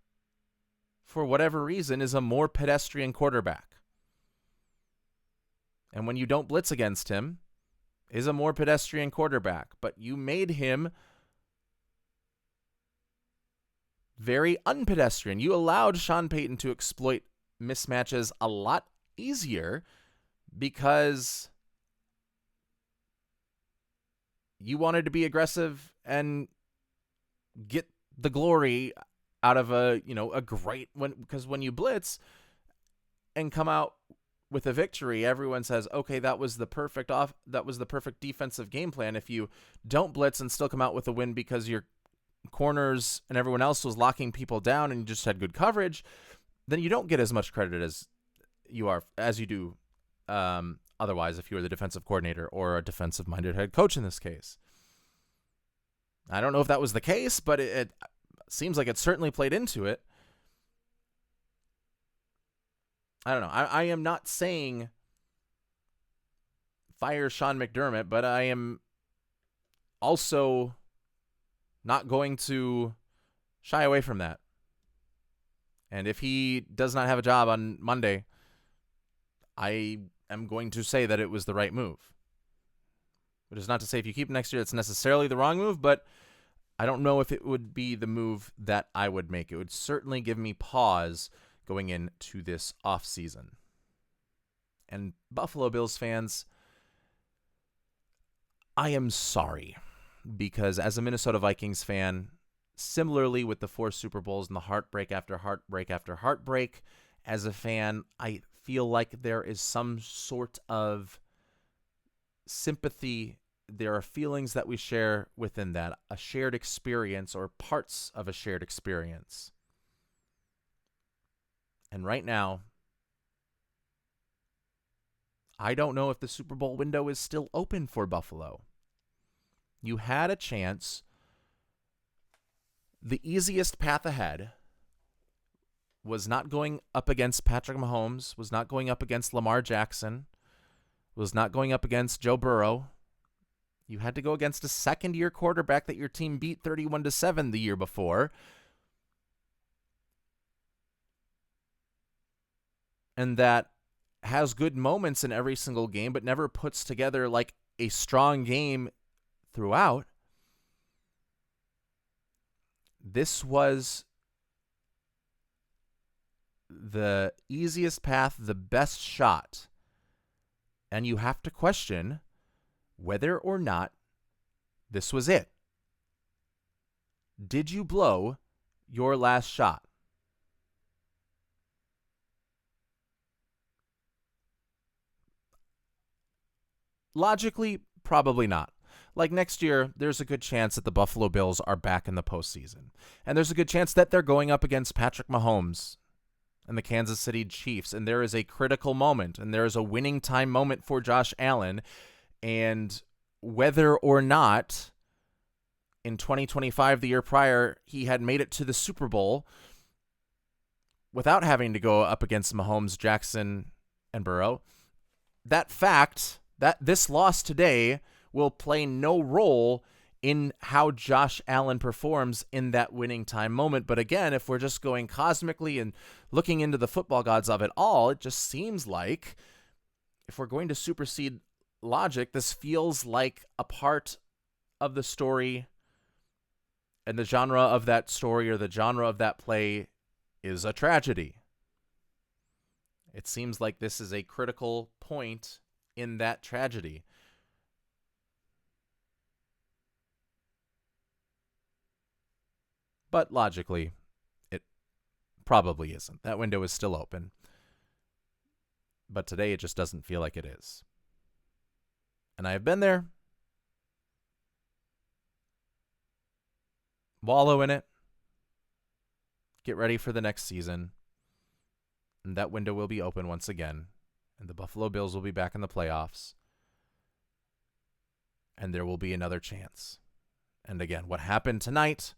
for whatever reason, is a more pedestrian quarterback. And when you don't blitz against him, is a more pedestrian quarterback. But you made him very unpedestrian. You allowed Sean Payton to exploit mismatches a lot easier because you wanted to be aggressive and get the glory out of a great one, because when you blitz and come out with a victory, everyone says, okay, that was the perfect defensive game plan. If you don't blitz and still come out with a win because your corners and everyone else was locking people down and you just had good coverage, then you don't get as much credit as you do otherwise if you were the defensive coordinator or a defensive-minded head coach in this case. I don't know if that was the case, but it seems like it certainly played into it. I don't know. I am not saying fire Sean McDermott, but I am also not going to Shy away from that. And if he does not have a job on Monday, I am going to say that it was the right move. Which is not to say if you keep him next year, it's necessarily the wrong move, but I don't know if it would be the move that I would make. It would certainly give me pause going into this offseason. And Buffalo Bills fans, I am sorry, because as a Minnesota Vikings fan, similarly with the 4 Super Bowls and the heartbreak after heartbreak after heartbreak, as a fan, I feel like there is some sort of sympathy. There are feelings that we share within that, a shared experience or parts of a shared experience. And right now, I don't know if the Super Bowl window is still open for Buffalo. You had a chance. The easiest path ahead was not going up against Patrick Mahomes, was not going up against Lamar Jackson, was not going up against Joe Burrow. You had to go against a second-year quarterback that your team beat 31-7 the year before. And that has good moments in every single game, but never puts together like a strong game throughout. This was the easiest path, the best shot. And you have to question whether or not this was it. Did you blow your last shot? Logically, probably not. Like next year, there's a good chance that the Buffalo Bills are back in the postseason. And there's a good chance that they're going up against Patrick Mahomes and the Kansas City Chiefs. And there is a critical moment, and there is a winning time moment for Josh Allen. And whether or not in 2025, the year prior, he had made it to the Super Bowl without having to go up against Mahomes, Jackson, and Burrow, that fact, that this loss today will play no role in how Josh Allen performs in that winning time moment. But again, if we're just going cosmically and looking into the football gods of it all, it just seems like if we're going to supersede logic, this feels like a part of the story, and the genre of that story or the genre of that play is a tragedy. It seems like this is a critical point in that tragedy. But logically, it probably isn't. That window is still open. But today it just doesn't feel like it is. And I have been there. Wallow in it. Get ready for the next season. And that window will be open once again. And the Buffalo Bills will be back in the playoffs. And there will be another chance. And again, what happened tonight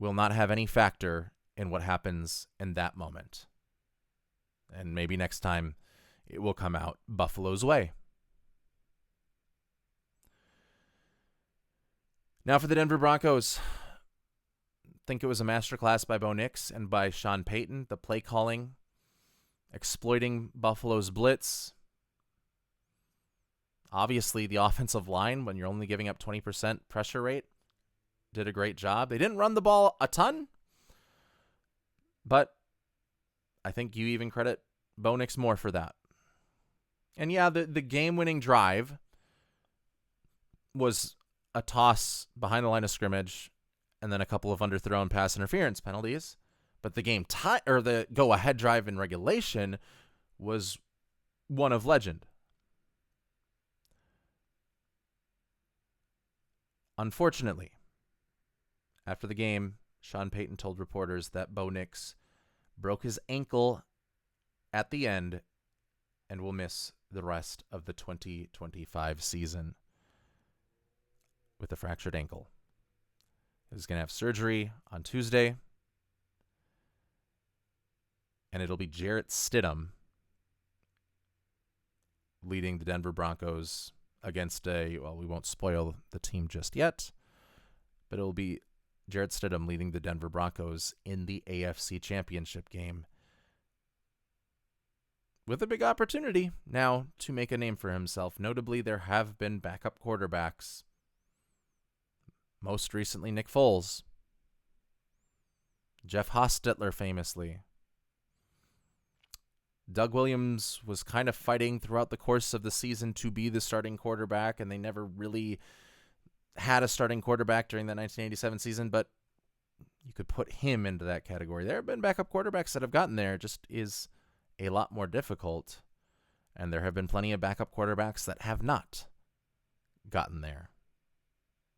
will not have any factor in what happens in that moment. And maybe next time it will come out Buffalo's way. Now for the Denver Broncos. I think it was a masterclass by Bo Nix and by Sean Payton. The play calling, exploiting Buffalo's blitz. Obviously, the offensive line, when you're only giving up 20% pressure rate, did a great job. They didn't run the ball a ton, but I think you even credit Bo Nix more for that. And yeah, the game-winning drive was a toss behind the line of scrimmage and then a couple of underthrown pass interference penalties. But the the go-ahead drive in regulation was one of legend. Unfortunately, after the game, Sean Payton told reporters that Bo Nix broke his ankle at the end and will miss the rest of the 2025 season with a fractured ankle. He's going to have surgery on Tuesday, and it'll be Jarrett Stidham leading the Denver Broncos against we won't spoil the team just yet, but it'll be Jarrett Stidham leading the Denver Broncos in the AFC Championship game, with a big opportunity now to make a name for himself. Notably, there have been backup quarterbacks. Most recently, Nick Foles. Jeff Hostetler famously. Doug Williams was kind of fighting throughout the course of the season to be the starting quarterback, and they never really had a starting quarterback during the 1987 season, but you could put him into that category. There have been backup quarterbacks that have gotten there. It just is a lot more difficult, and there have been plenty of backup quarterbacks that have not gotten there.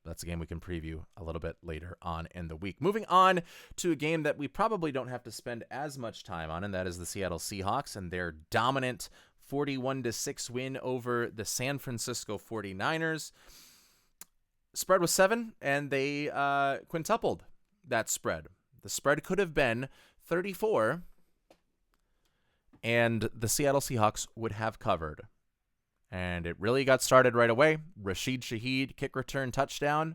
That's a game we can preview a little bit later on in the week. Moving on to a game that we probably don't have to spend as much time on, and that is the Seattle Seahawks and their dominant 41-6 win over the San Francisco 49ers. Spread was 7, and they quintupled that spread. The spread could have been 34, and the Seattle Seahawks would have covered. And it really got started right away. Rashid Shaheed, kick return touchdown.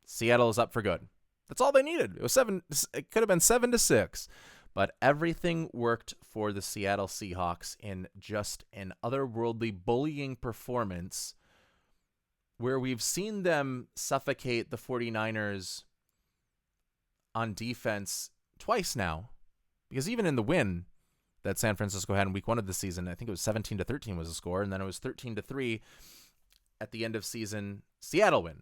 Seattle is up for good. That's all they needed. It was 7. It could have been 7-6, but everything worked for the Seattle Seahawks in just an otherworldly bullying performance, where we've seen them suffocate the 49ers on defense twice now. Because even in the win that San Francisco had in week 1 of the season, I think it was 17-13 was the score, and then it was 13-3 at the end of season Seattle win.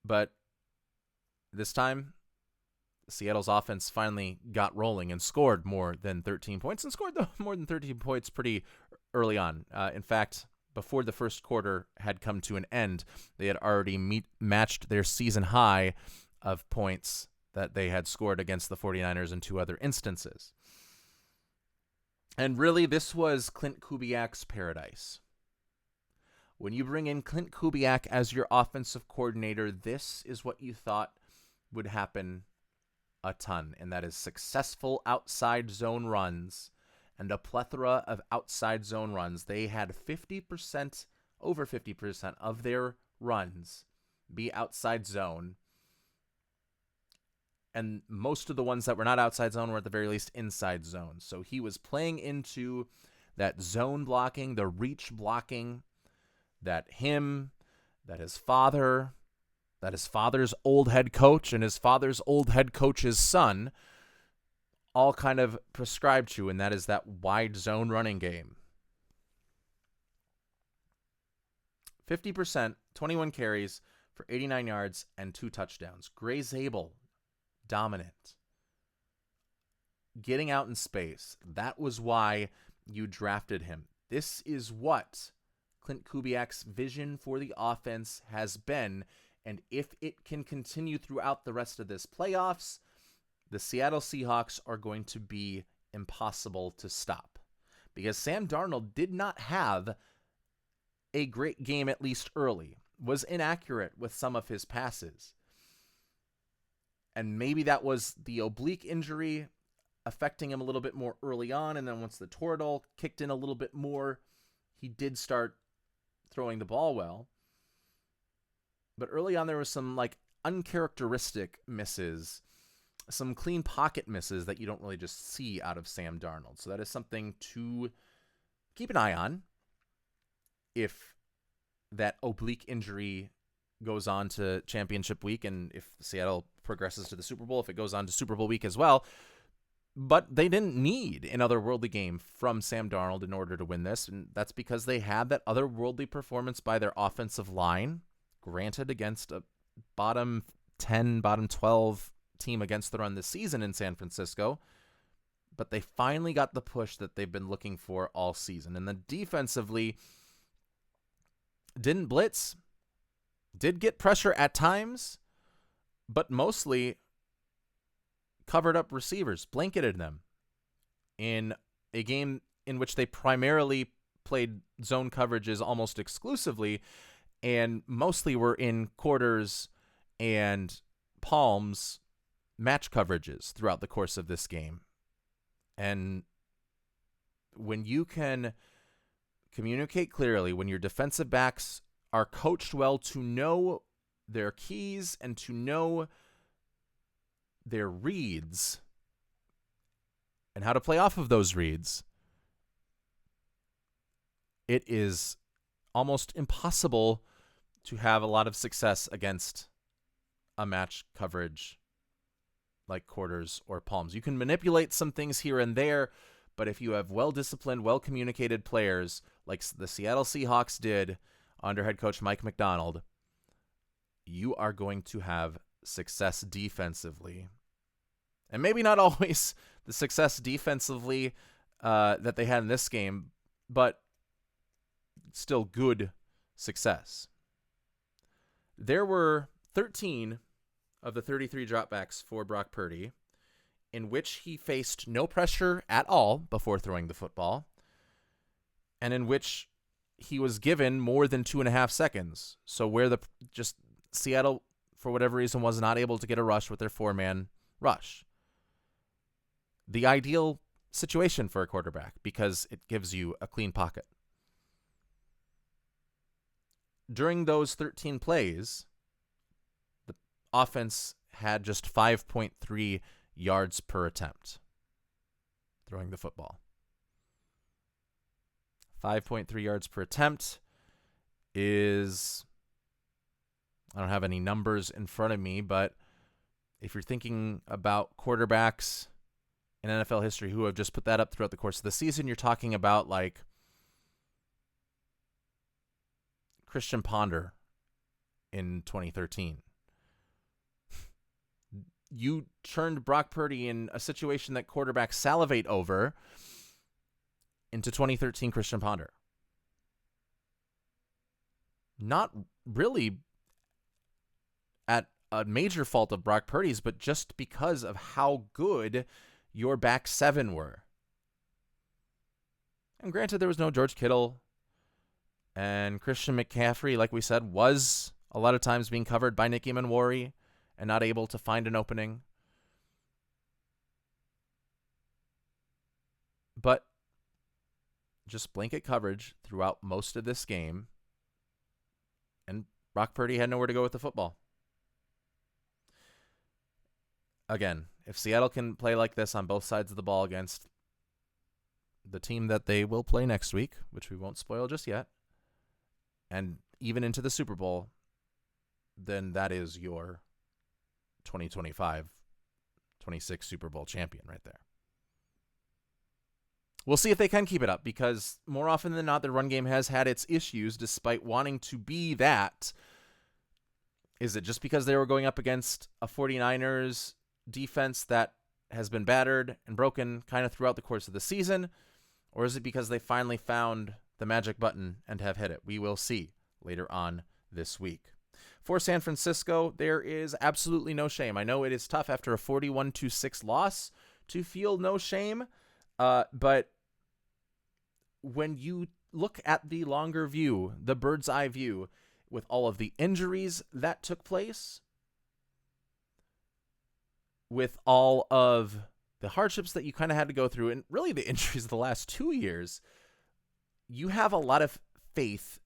But this time, Seattle's offense finally got rolling and scored more than 13 points, and scored more than 13 points pretty early on. In fact, before the first quarter had come to an end, they had already matched their season high of points that they had scored against the 49ers in 2 other instances. And really, this was Clint Kubiak's paradise. When you bring in Clint Kubiak as your offensive coordinator, this is what you thought would happen a ton, and that is successful outside zone runs and a plethora of outside zone runs. They had over 50% of their runs be outside zone. And most of the ones that were not outside zone were at the very least inside zone. So he was playing into that zone blocking, the reach blocking, that his father's old head coach and his father's old head coach's son all kind of prescribed to, and that is that wide zone running game. 50%, 21 carries for 89 yards and 2 touchdowns. Gray Zabel, dominant. Getting out in space. That was why you drafted him. This is what Clint Kubiak's vision for the offense has been, and if it can continue throughout the rest of this playoffs, the Seattle Seahawks are going to be impossible to stop. Because Sam Darnold did not have a great game, at least early. Was inaccurate with some of his passes. And maybe that was the oblique injury affecting him a little bit more early on, and then once the Toradol kicked in a little bit more, he did start throwing the ball well. But early on there was some uncharacteristic misses, some clean pocket misses that you don't really just see out of Sam Darnold. So that is something to keep an eye on if that oblique injury goes on to championship week, and if Seattle progresses to the Super Bowl, if it goes on to Super Bowl week as well. But they didn't need an otherworldly game from Sam Darnold in order to win this, and that's because they had that otherworldly performance by their offensive line, granted against a bottom 10, bottom 12 team against the run this season in San Francisco, but they finally got the push that they've been looking for all season. And then defensively, didn't blitz, did get pressure at times, but mostly covered up receivers, blanketed them in a game in which they primarily played zone coverages almost exclusively, and mostly were in quarters and palms match coverages throughout the course of this game. And when you can communicate clearly, when your defensive backs are coached well to know their keys and to know their reads and how to play off of those reads, it is almost impossible to have a lot of success against a match coverage like quarters or palms. You can manipulate some things here and there, but if you have well-disciplined, well-communicated players like the Seattle Seahawks did under head coach Mike Macdonald, you are going to have success defensively. And maybe not always the success defensively that they had in this game, but still good success. There were 13 of the 33 dropbacks for Brock Purdy in which he faced no pressure at all before throwing the football, and in which he was given more than 2.5 seconds. So where Seattle, for whatever reason, was not able to get a rush with their 4-man rush. The ideal situation for a quarterback because it gives you a clean pocket. During those 13 plays, the offense had just 5.3 yards per attempt throwing the football. 5.3 yards per attempt is, I don't have any numbers in front of me, but if you're thinking about quarterbacks in NFL history who have just put that up throughout the course of the season, you're talking about like Christian Ponder in 2013. You turned Brock Purdy in a situation that quarterbacks salivate over into 2013 Christian Ponder. Not really at a major fault of Brock Purdy's, but just because of how good your back seven were. And granted, there was no George Kittle, and Christian McCaffrey, like we said, was a lot of times being covered by Nicky Manwari and not able to find an opening. But just blanket coverage throughout most of this game, and Brock Purdy had nowhere to go with the football. Again, if Seattle can play like this on both sides of the ball against the team that they will play next week, which we won't spoil just yet, and even into the Super Bowl, then that is your 2025-26 Super Bowl champion right there. We'll see if they can keep it up, because more often than not, the run game has had its issues despite wanting to be that. Is it just because they were going up against a 49ers defense that has been battered and broken kind of throughout the course of the season? Or is it because they finally found the magic button and have hit it? We will see later on this week. For San Francisco, there is absolutely no shame. I know it is tough after a 41-6 loss to feel no shame, but when you look at the longer view, the bird's eye view, with all of the injuries that took place, with all of the hardships that you kind of had to go through, and really the injuries of the last 2 years, you have a lot of faith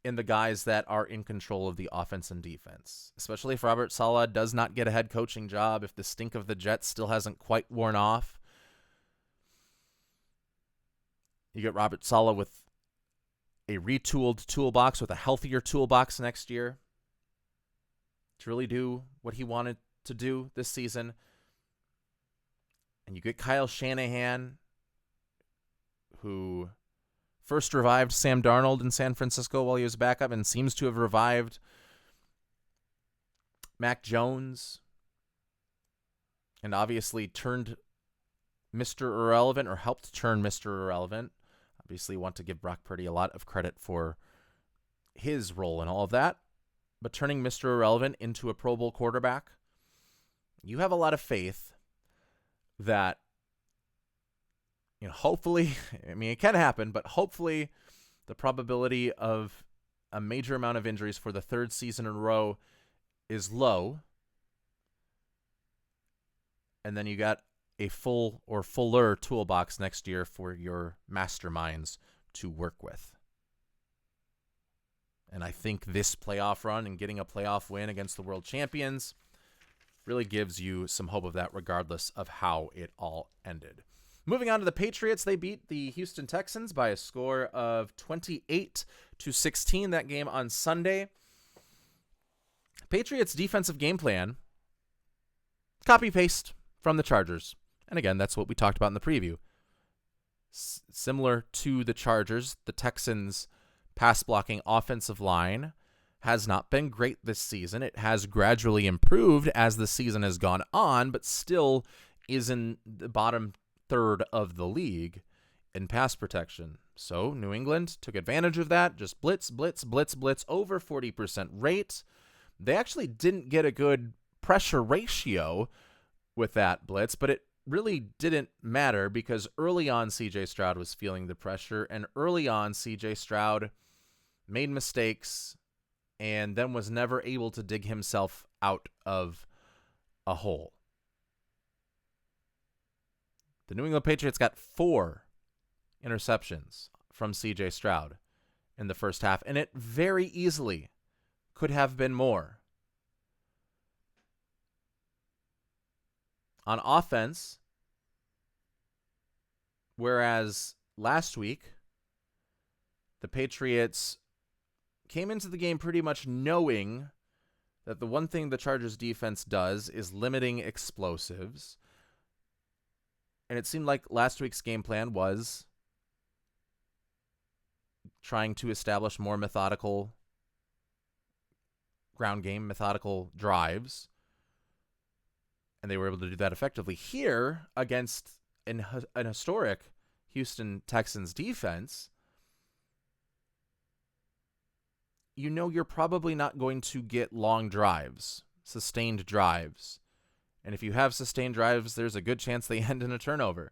in the guys that are in control of the offense and defense, especially if Robert Saleh does not get a head coaching job, if the stink of the Jets still hasn't quite worn off. You get Robert Saleh with a retooled toolbox, with a healthier toolbox next year to really do what he wanted to do this season. And you get Kyle Shanahan, who first revived Sam Darnold in San Francisco while he was back up and seems to have revived Mac Jones, and obviously turned Mr. Irrelevant, or helped turn Mr. Irrelevant. Obviously want to give Brock Purdy a lot of credit for his role in all of that, but turning Mr. Irrelevant into a Pro Bowl quarterback, you have a lot of faith that, hopefully, I mean, it can happen, but hopefully the probability of a major amount of injuries for the third season in a row is low. And then you got a full or fuller toolbox next year for your masterminds to work with. And I think this playoff run and getting a playoff win against the world champions really gives you some hope of that, regardless of how it all ended. Moving on to the Patriots, they beat the Houston Texans by a score of 28-16. That game on Sunday. Patriots' defensive game plan, copy-paste from the Chargers. And again, that's what we talked about in the preview. Similar to the Chargers, the Texans' pass-blocking offensive line has not been great this season. It has gradually improved as the season has gone on, but still is in the bottom third of the league in pass protection. So New England took advantage of that, just blitz, over 40% rate. They actually didn't get a good pressure ratio with that blitz, but it really didn't matter because early on CJ Stroud was feeling the pressure, and early on CJ Stroud made mistakes and then was never able to dig himself out of a hole. The New England Patriots got 4 interceptions from CJ Stroud in the first half, and it very easily could have been more. On offense, whereas last week, the Patriots came into the game pretty much knowing that the one thing the Chargers defense does is limiting explosives. And it seemed like last week's game plan was trying to establish more methodical ground game, methodical drives. And they were able to do that effectively. Here, against an historic Houston Texans defense, you know you're probably not going to get long drives, sustained drives. And if you have sustained drives, there's a good chance they end in a turnover.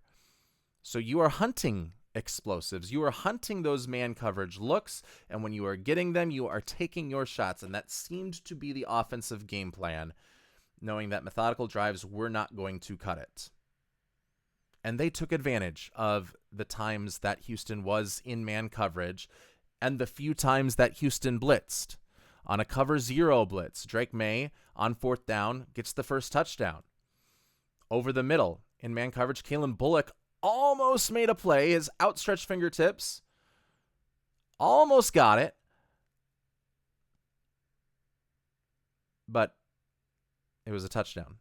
So you are hunting explosives. You are hunting those man coverage looks, and when you are getting them, you are taking your shots. And that seemed to be the offensive game plan, knowing that methodical drives were not going to cut it. And they took advantage of the times that Houston was in man coverage and the few times that Houston blitzed. On a cover 0 blitz, Drake May on 4th down gets the first touchdown. Over the middle, in man coverage, Kalen Bullock almost made a play. His outstretched fingertips almost got it. But it was a touchdown.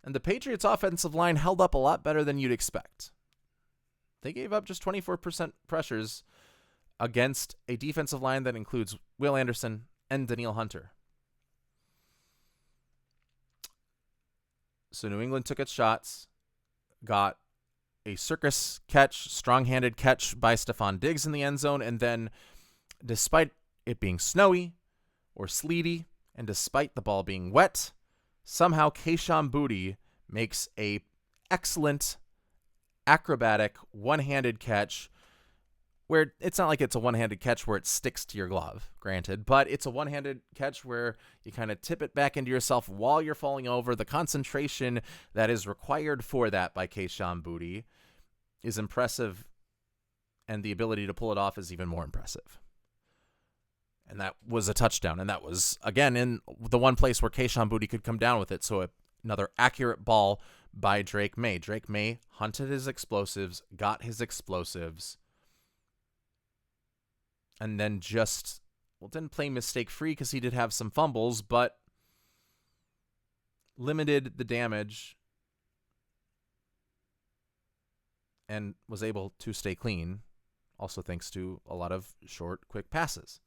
And the Patriots' offensive line held up a lot better than you'd expect. They gave up just 24% pressures against a defensive line that includes Will Anderson and Danielle Hunter. So New England took its shots, got a circus catch, strong-handed catch by Stephon Diggs in the end zone, and then despite it being snowy or sleety, and despite the ball being wet, somehow Kayshon Boutte makes a excellent acrobatic one-handed catch where it's not like it's a one-handed catch where it sticks to your glove, granted, but it's a one-handed catch where you kind of tip it back into yourself while you're falling over. The concentration that is required for that by Kayshon Boutte is impressive, and the ability to pull it off is even more impressive. And that was a touchdown, and that was, again, in the one place where Kayshon Boutte could come down with it, so another accurate ball by Drake May. Drake May hunted his explosives, got his explosives, and then just, didn't play mistake-free because he did have some fumbles, but limited the damage and was able to stay clean, also thanks to a lot of short, quick passes.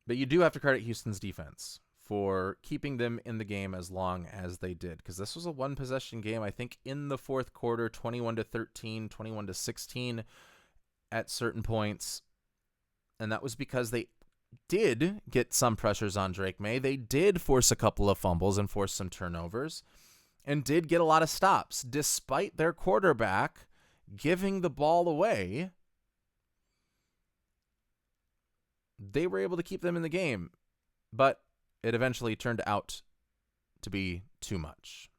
But you do have to credit Houston's defense for keeping them in the game as long as they did, because this was a one-possession game, I think, in the fourth quarter, 21-13, 21-16 at certain points, and that was because they did get some pressures on Drake May. They did force a couple of fumbles and force some turnovers, and did get a lot of stops, despite their quarterback giving the ball away. They were able to keep them in the game, but it eventually turned out to be too much.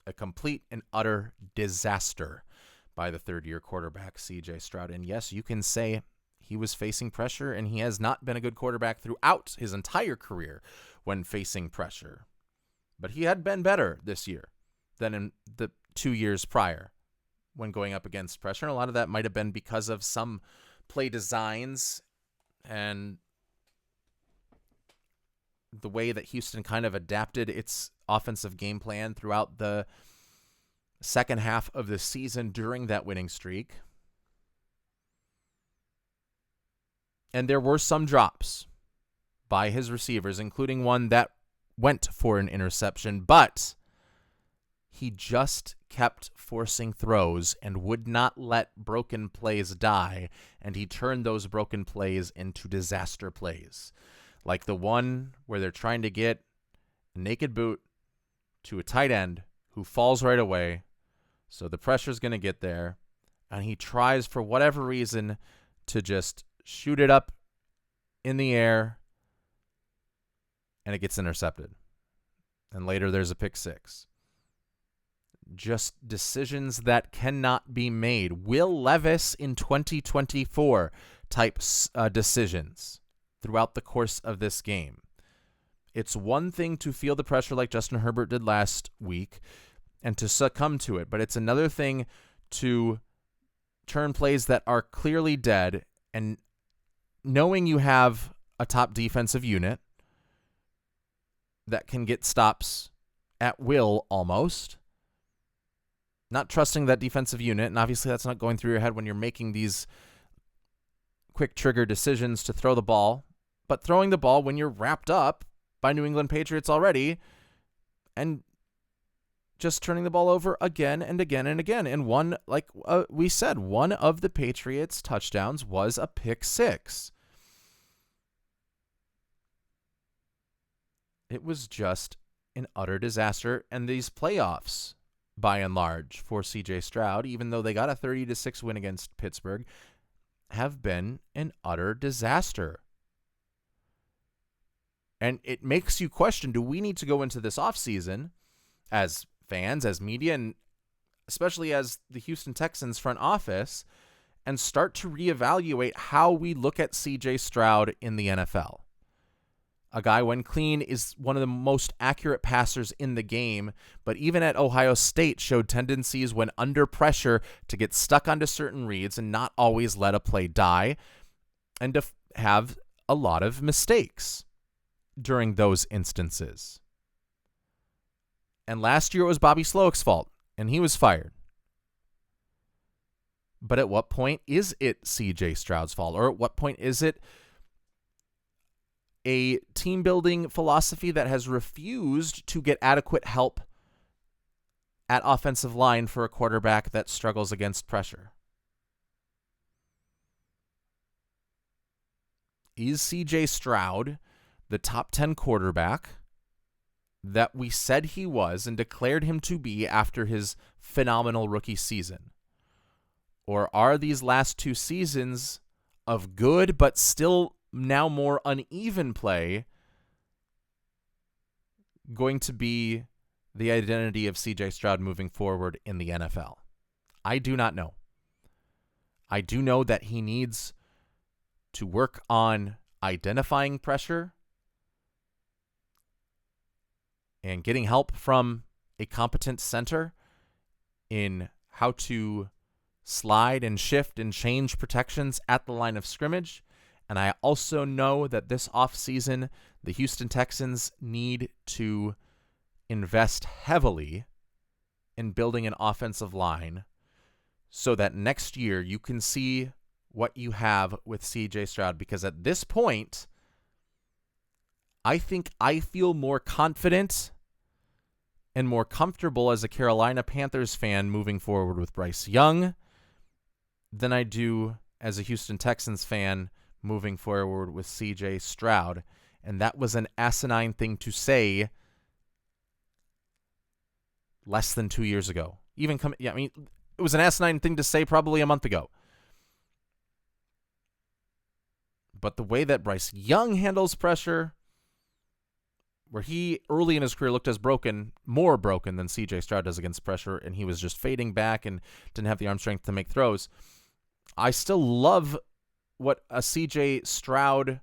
A complete and utter disaster by the third-year quarterback, CJ Stroud. And yes, you can say he was facing pressure, and he has not been a good quarterback throughout his entire career when facing pressure. But he had been better this year than in the 2 years prior when going up against pressure. And a lot of that might have been because of some play designs and the way that Houston kind of adapted its offensive game plan throughout the second half of the season during that winning streak. And there were some drops by his receivers, including one that went for an interception, but he just kept forcing throws and would not let broken plays die, and he turned those broken plays into disaster plays. Like the one where they're trying to get a naked boot to a tight end who falls right away, so the pressure's going to get there, and he tries for whatever reason to just shoot it up in the air, and it gets intercepted. And later there's a pick six. Just decisions that cannot be made. Will Levis in 2024 type decisions throughout the course of this game. It's one thing to feel the pressure like Justin Herbert did last week and to succumb to it, but it's another thing to turn plays that are clearly dead and knowing you have a top defensive unit that can get stops at will almost, not trusting that defensive unit, and obviously that's not going through your head when you're making these quick trigger decisions to throw the ball, but throwing the ball when you're wrapped up by New England Patriots already and just turning the ball over again and again and again. And one, like we said, one of the Patriots' touchdowns was a pick six. It was just an utter disaster. And these playoffs, by and large, for CJ Stroud, even though they got a 30-6 win against Pittsburgh, have been an utter disaster. And it makes you question, do we need to go into this offseason as fans, as media, and especially as the Houston Texans front office, and start to reevaluate how we look at CJ Stroud in the NFL? A guy, when clean, is one of the most accurate passers in the game, but even at Ohio State showed tendencies when under pressure to get stuck onto certain reads and not always let a play die, and to have a lot of mistakes during those instances. And last year it was Bobby Slowick's fault, and he was fired. But at what point is it CJ Stroud's fault? Or at what point is it a team-building philosophy that has refused to get adequate help at offensive line for a quarterback that struggles against pressure? Is CJ Stroud the top 10 quarterback that we said he was and declared him to be after his phenomenal rookie season? Or are these last two seasons of good but still now more uneven play going to be the identity of CJ Stroud moving forward in the NFL? I do not know. I do know that he needs to work on identifying pressure and getting help from a competent center in how to slide and shift and change protections at the line of scrimmage. And I also know that this offseason, the Houston Texans need to invest heavily in building an offensive line so that next year you can see what you have with CJ Stroud. Because at this point, I think I feel more confident and more comfortable as a Carolina Panthers fan moving forward with Bryce Young than I do as a Houston Texans fan moving forward with CJ Stroud. And that was an asinine thing to say less than 2 years ago. It was an asinine thing to say probably a month ago. But the way that Bryce Young handles pressure, where he early in his career looked as more broken than CJ Stroud does against pressure, and he was just fading back and didn't have the arm strength to make throws. I still love what a CJ Stroud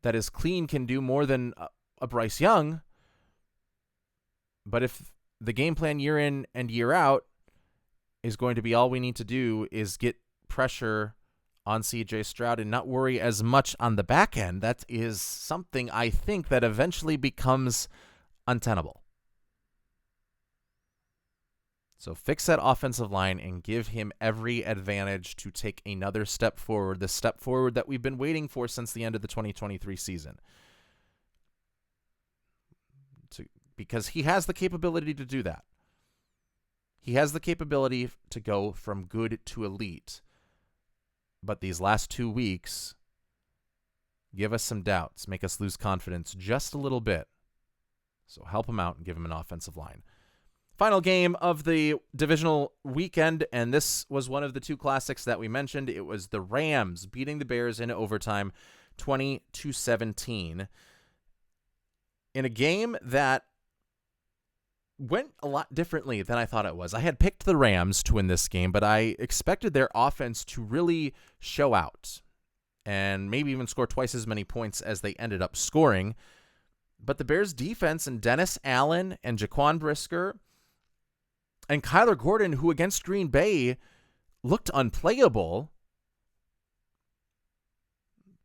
that is clean can do more than a Bryce Young. But if the game plan year in and year out is going to be all we need to do is get pressure on CJ Stroud and not worry as much on the back end, that is something I think that eventually becomes untenable. So fix that offensive line and give him every advantage to take another step forward, the step forward that we've been waiting for since the end of the 2023 season. Because he has the capability to do that. He has the capability to go from good to elite. But these last 2 weeks give us some doubts, make us lose confidence just a little bit. So help him out and give him an offensive line. Final game of the divisional weekend, and this was one of the two classics that we mentioned. It was the Rams beating the Bears in overtime, 20-17. In a game that went a lot differently than I thought it was. I had picked the Rams to win this game, but I expected their offense to really show out and maybe even score twice as many points as they ended up scoring. But the Bears defense and Dennis Allen and Jaquan Brisker and Kyler Gordon, who against Green Bay looked unplayable,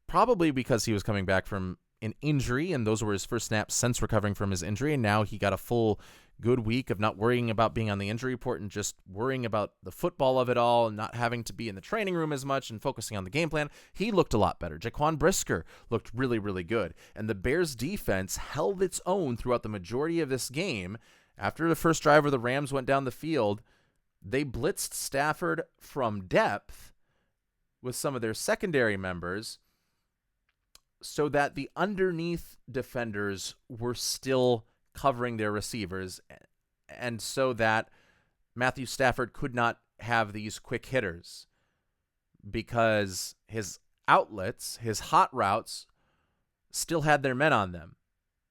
probably because he was coming back from an injury, and those were his first snaps since recovering from his injury, and now he got a full good week of not worrying about being on the injury report and just worrying about the football of it all and not having to be in the training room as much and focusing on the game plan. He looked a lot better. Jaquan Brisker looked really, really good. And the Bears defense held its own throughout the majority of this game. After the first drive where the Rams went down the field, they blitzed Stafford from depth with some of their secondary members so that the underneath defenders were still covering their receivers, and so that Matthew Stafford could not have these quick hitters because his outlets, his hot routes, still had their men on them.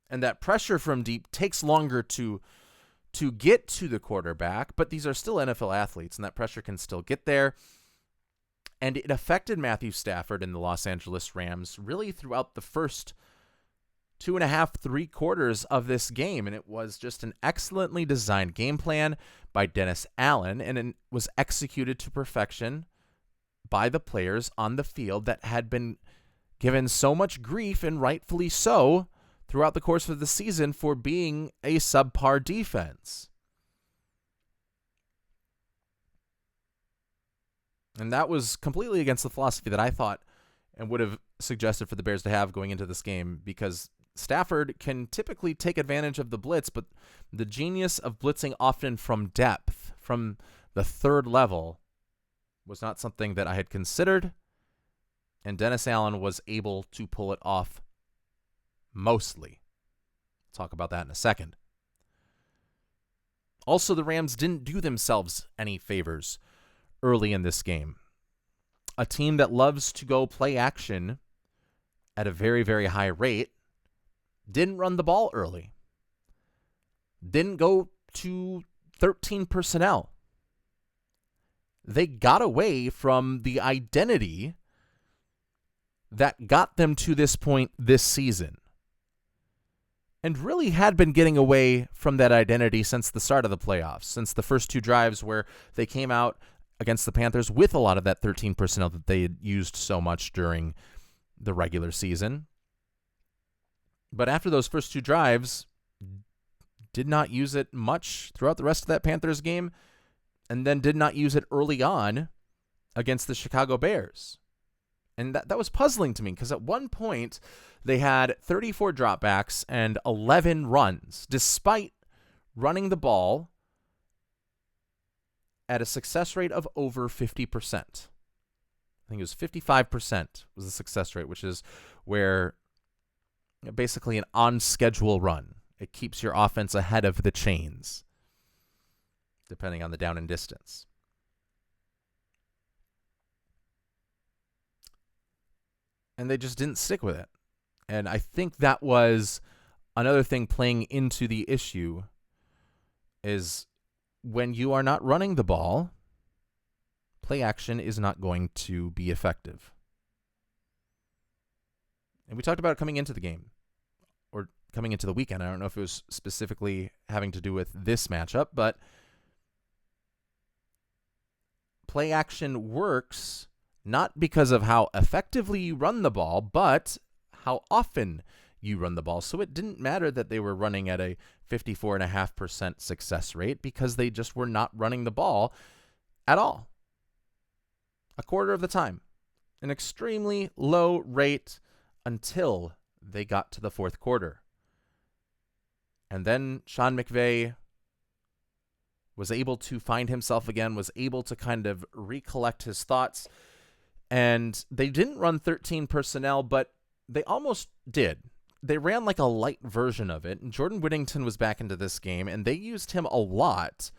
And that pressure from deep takes longer to get to the quarterback, but these are still NFL athletes, and that pressure can still get there. And it affected Matthew Stafford and the Los Angeles Rams really throughout the first 2.5, 3 quarters of this game. And it was just an excellently designed game plan by Dennis Allen, and it was executed to perfection by the players on the field that had been given so much grief, and rightfully so, throughout the course of the season for being a subpar defense. And that was completely against the philosophy that I thought and would have suggested for the Bears to have going into this game, because Stafford can typically take advantage of the blitz, but the genius of blitzing often from depth, from the third level, was not something that I had considered, and Dennis Allen was able to pull it off mostly. I'll talk about that in a second. Also, the Rams didn't do themselves any favors early in this game. A team that loves to go play action at a very, very high rate didn't run the ball early. Didn't go to 13 personnel. They got away from the identity that got them to this point this season, and really had been getting away from that identity since the start of the playoffs, since the first 2 drives where they came out against the Panthers with a lot of that 13 personnel that they had used so much during the regular season. But after those first 2 drives, did not use it much throughout the rest of that Panthers game, and then did not use it early on against the Chicago Bears. And that was puzzling to me, because at one point they had 34 dropbacks and 11 runs, despite running the ball at a success rate of over 50%. I think it was 55% was the success rate, which is where basically an on-schedule run. It keeps your offense ahead of the chains, depending on the down and distance. And they just didn't stick with it. And I think that was another thing playing into the issue, is when you are not running the ball, play action is not going to be effective. And we talked about it coming into the game or coming into the weekend. I don't know if it was specifically having to do with this matchup, but play action works not because of how effectively you run the ball, but how often you run the ball. So it didn't matter that they were running at a 54.5% success rate because they just were not running the ball at all. A quarter of the time. An extremely low rate until they got to the fourth quarter. And then Sean McVay was able to find himself again, was able to kind of recollect his thoughts. And they didn't run 13 personnel, but they almost did. They ran like a light version of it. And Jordan Whittington was back into this game, and they used him a lot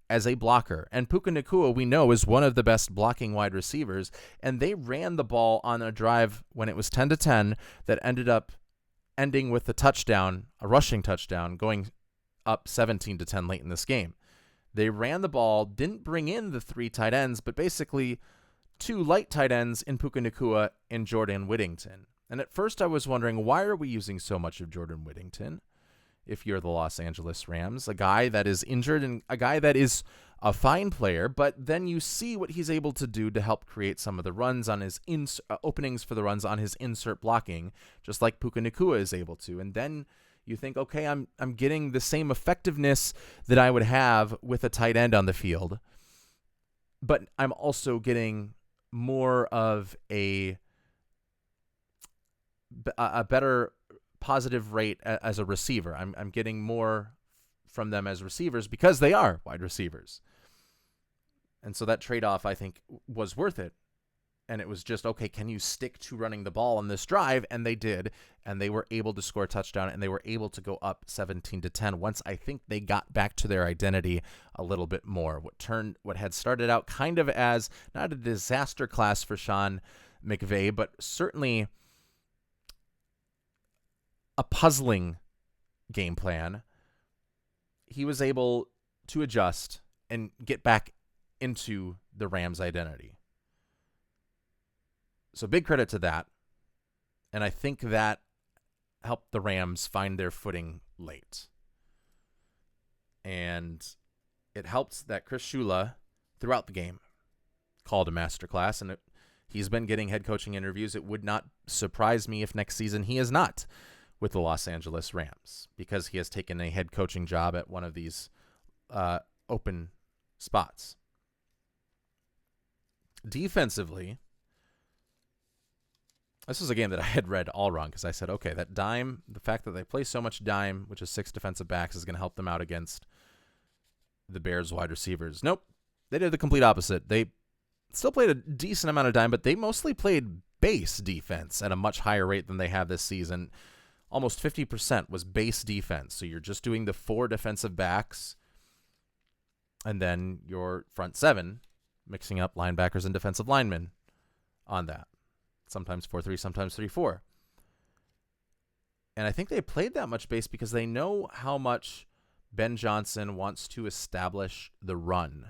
as a blocker. And Puka Nacua, we know, is one of the best blocking wide receivers. And they ran the ball on a drive when it was 10-10 that ended up ending with a touchdown, a rushing touchdown, going up 17-10 late in this game. They ran the ball, didn't bring in the 3 tight ends, but basically 2 light tight ends in Puka Nacua and Jordan Whittington. And at first I was wondering, why are we using so much of Jordan Whittington if you're the Los Angeles Rams? A guy that is injured and a guy that is a fine player, but then you see what he's able to do to help create some of the runs on his openings for the runs on his insert blocking, just like Puka Nacua is able to. And then you think, okay, I'm getting the same effectiveness that I would have with a tight end on the field, but I'm also getting more of a better positive rate as a receiver. I'm getting more from them as receivers because they are wide receivers. And so that trade-off, I think, was worth it. And it was just, okay, can you stick to running the ball on this drive? And they did. And they were able to score a touchdown, and they were able to go up 17-10 once I think they got back to their identity a little bit more. What had started out kind of as not a disaster class for Sean McVay, but certainly a puzzling game plan, he was able to adjust and get back into the Rams' identity. So big credit to that. And I think that helped the Rams find their footing late. And it helped that Chris Shula, throughout the game, called a masterclass. And he's been getting head coaching interviews. It would not surprise me if next season he is not with the Los Angeles Rams, because he has taken a head coaching job at one of these open spots. Defensively, this was a game that I had read all wrong, because I said, okay, that dime, the fact that they play so much dime, which is 6 defensive backs, is going to help them out against the Bears wide receivers. Nope. They did the complete opposite. They still played a decent amount of dime, but they mostly played base defense at a much higher rate than they have this season. Almost 50% was base defense. So you're just doing the 4 defensive backs and then your front 7, mixing up linebackers and defensive linemen on that. Sometimes 4-3, sometimes 3-4. And I think they played that much base because they know how much Ben Johnson wants to establish the run.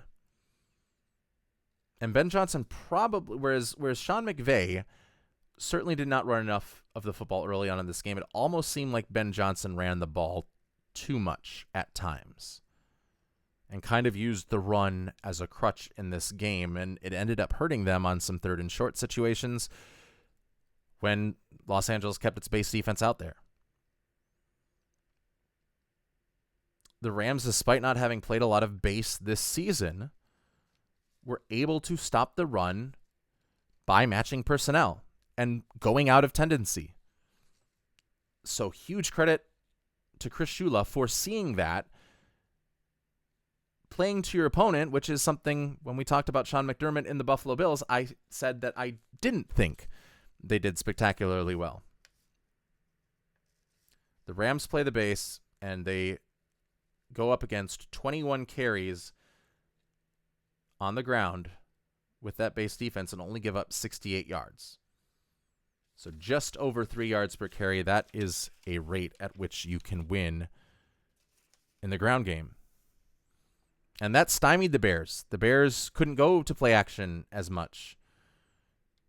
And Ben Johnson probably, whereas Sean McVay certainly did not run enough of the football early on in this game. It almost seemed like Ben Johnson ran the ball too much at times and kind of used the run as a crutch in this game, and it ended up hurting them on some 3rd and short situations when Los Angeles kept its base defense out there. The Rams, despite not having played a lot of base this season, were able to stop the run by matching personnel and going out of tendency. So huge credit to Chris Shula for seeing that, playing to your opponent, which is something when we talked about Sean McDermott in the Buffalo Bills, I said that I didn't think they did spectacularly well. The Rams play the base, and they go up against 21 carries on the ground with that base defense and only give up 68 yards. So just over 3 yards per carry. That is a rate at which you can win in the ground game. And that stymied the Bears. The Bears couldn't go to play action as much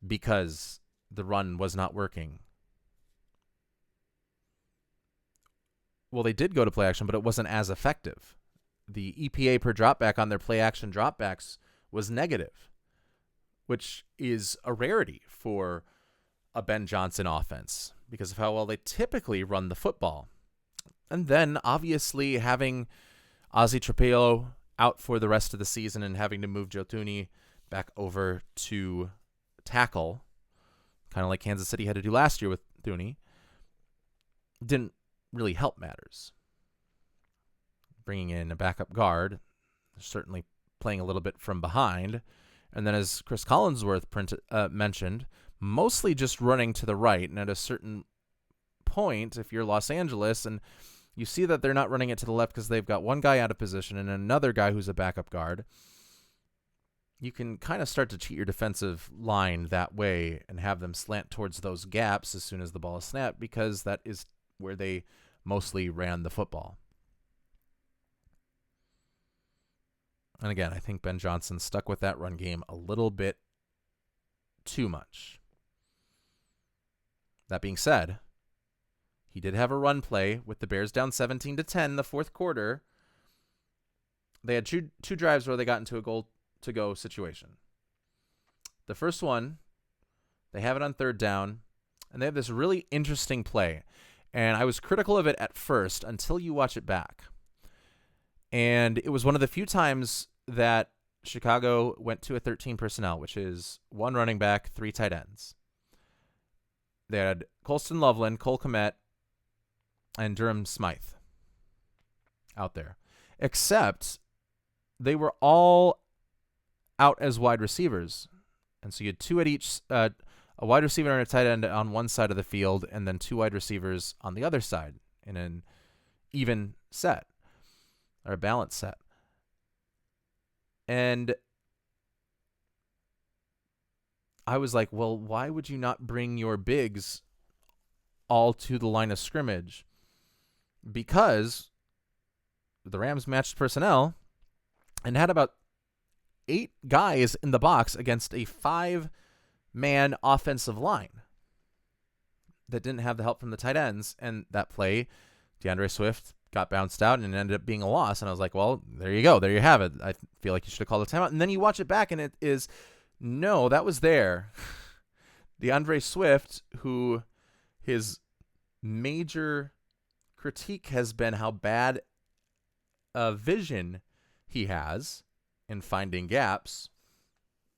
because the run was not working. well, they did go to play action, but it wasn't as effective. The EPA per dropback on their play action dropbacks was negative, which is a rarity for a Ben Johnson offense because of how well they typically run the football. And then, obviously, having Ozzie Trapello out for the rest of the season and having to move Joe Thuney back over to tackle, kind of like Kansas City had to do last year with Thuney, didn't really help matters. Bringing in a backup guard, certainly playing a little bit from behind, and then as Chris Collinsworth mentioned, mostly just running to the right, and at a certain point, if you're Los Angeles and you see that they're not running it to the left because they've got one guy out of position and another guy who's a backup guard, you can kind of start to cheat your defensive line that way and have them slant towards those gaps as soon as the ball is snapped because that is where they mostly ran the football. And again, I think Ben Johnson stuck with that run game a little bit too much. That being said, he did have a run play with the Bears down 17-10 the fourth quarter. They had two drives where they got into a goal-to-go situation. The first one, they have it on third down, and they have this really interesting play. And I was critical of it at first until you watch it back. And it was one of the few times that Chicago went to a 13 personnel, which is one running back, three tight ends. They had Colston Loveland, Cole Kmet, and Durham Smythe out there. Except they were all out as wide receivers. And so you had two at each, a wide receiver and a tight end on one side of the field, and then two wide receivers on the other side in an even set, or a balanced set. And I was like, well, why would you not bring your bigs all to the line of scrimmage? Because the Rams matched personnel and had about 8 guys in the box against a 5-man offensive line that didn't have the help from the tight ends. And that play, DeAndre Swift got bounced out and it ended up being a loss. And I was like, well, there you go. There you have it. I feel like you should have called a timeout. And then you watch it back and it is, no, that was there. DeAndre Swift, who his major critique has been how bad a vision he has in finding gaps,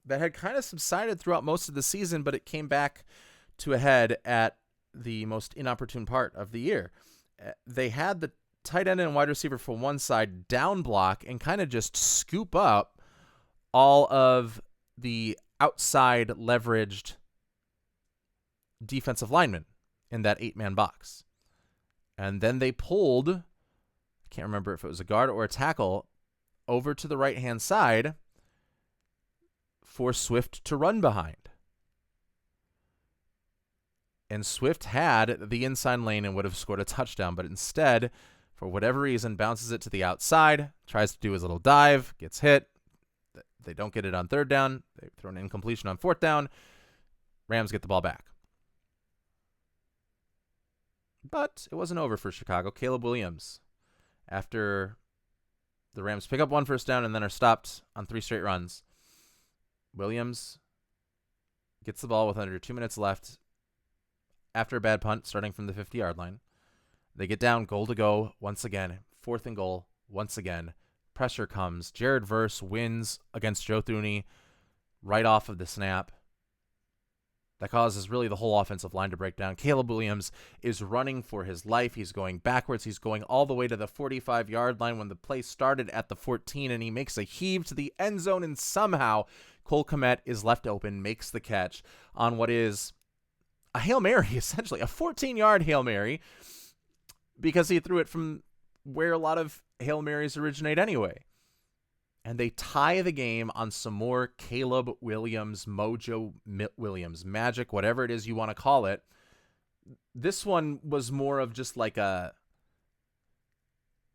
that had kind of subsided throughout most of the season, but it came back to a head at the most inopportune part of the year. They had the tight end and wide receiver from one side down block and kind of just scoop up all of the outside leveraged defensive linemen in that 8-man box. And then they pulled, I can't remember if it was a guard or a tackle, over to the right-hand side for Swift to run behind. And Swift had the inside lane and would have scored a touchdown, but instead, for whatever reason, bounces it to the outside, tries to do his little dive, gets hit. They don't get it on third down. They throw an incompletion on fourth down. Rams get the ball back. But it wasn't over for Chicago. Caleb Williams, after the Rams pick up one first down and then are stopped on 3 straight runs, Williams gets the ball with under 2 minutes left after a bad punt starting from the 50-yard line. They get down, goal to go once again, 4th and goal once again. Pressure comes. Jared Verse wins against Joe Thuney right off of the snap. That causes really the whole offensive line to break down. Caleb Williams is running for his life. He's going backwards. He's going all the way to the 45-yard line when the play started at the 14, and he makes a heave to the end zone, and somehow Cole Kmet is left open, makes the catch on what is a Hail Mary, essentially, a 14-yard Hail Mary, because he threw it from where a lot of Hail Marys originate anyway. And they tie the game on some more Caleb Williams, Mojo Williams, magic, whatever it is you want to call it. This one was more of just like a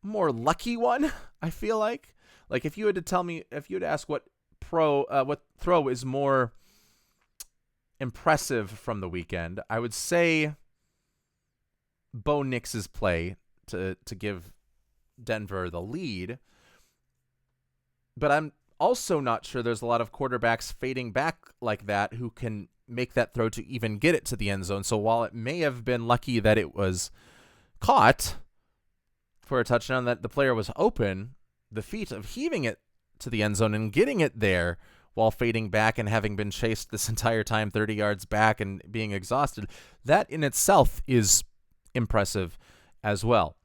more lucky one, I feel like. Like if you had to tell me, if you had to ask what throw is more impressive from the weekend, I would say Bo Nix's play to give Denver the lead. But I'm also not sure there's a lot of quarterbacks fading back like that who can make that throw to even get it to the end zone. So while it may have been lucky that it was caught for a touchdown, that the player was open, the feat of heaving it to the end zone and getting it there while fading back and having been chased this entire time 30 yards back and being exhausted, that in itself is impressive as well.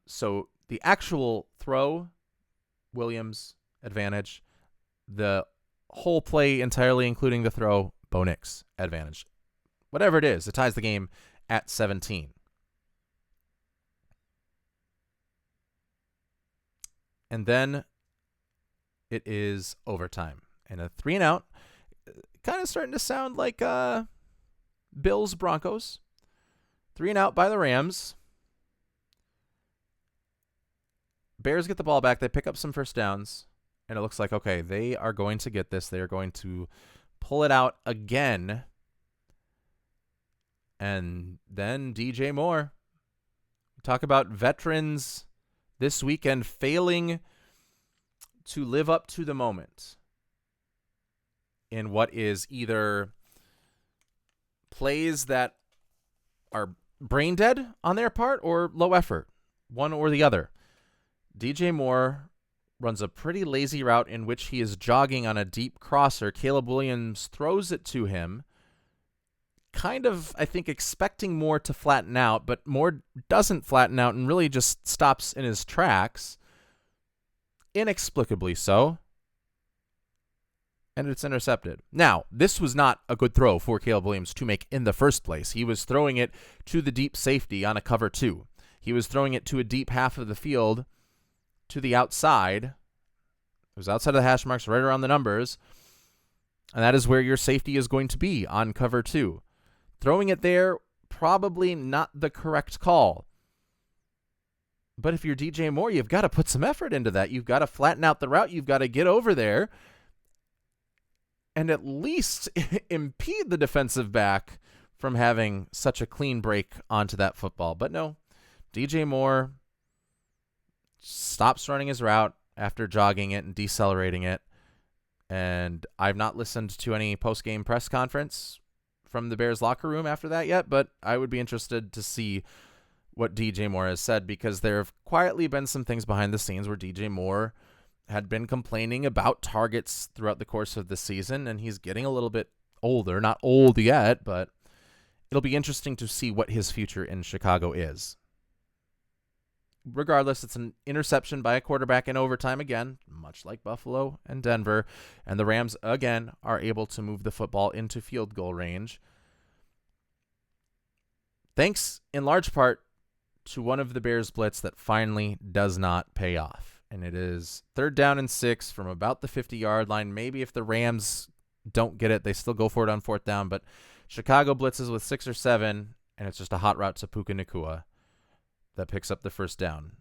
So the actual throw, Williams, advantage. The whole play entirely, including the throw, Bo Nix, advantage. Whatever it is, it ties the game at 17. And then it is overtime. And a 3-and-out, kind of starting to sound like Bills Broncos. 3-and-out by the Rams. Bears get the ball back. They pick up some first downs. And it looks like, okay, they are going to get this. They are going to pull it out again. And then DJ Moore. Talk about veterans this weekend failing to live up to the moment in what is either plays that are brain dead on their part or low effort, one or the other. DJ Moore runs a pretty lazy route in which he is jogging on a deep crosser. Caleb Williams throws it to him, kind of, I think, expecting Moore to flatten out, but Moore doesn't flatten out and really just stops in his tracks, inexplicably so, and it's intercepted. Now, this was not a good throw for Caleb Williams to make in the first place. He was throwing it to the deep safety on a cover 2. He was throwing it to a deep half of the field to the outside. It was outside of the hash marks, right around the numbers, and that is where your safety is going to be on cover 2. Throwing it there, probably not the correct call. But if you're DJ Moore, you've got to put some effort into that. You've got to flatten out the route. You've got to get over there and at least impede the defensive back from having such a clean break onto that football. But no, DJ Moore stops running his route after jogging it and decelerating it. And I've not listened to any post-game press conference from the Bears locker room after that yet, but I would be interested to see what DJ Moore has said, because there have quietly been some things behind the scenes where DJ Moore had been complaining about targets throughout the course of the season, and he's getting a little bit older. Not old yet, but it'll be interesting to see what his future in Chicago is. Regardless, it's an interception by a quarterback in overtime again, much like Buffalo and Denver, and the Rams again are able to move the football into field goal range. Thanks in large part to one of the Bears' blitz that finally does not pay off. And it is 3rd down and 6 from about the 50-yard line. Maybe if the Rams don't get it, they still go for it on 4th down. But Chicago blitzes with 6 or 7, and it's just a hot route to Puka Nacua that picks up the first down.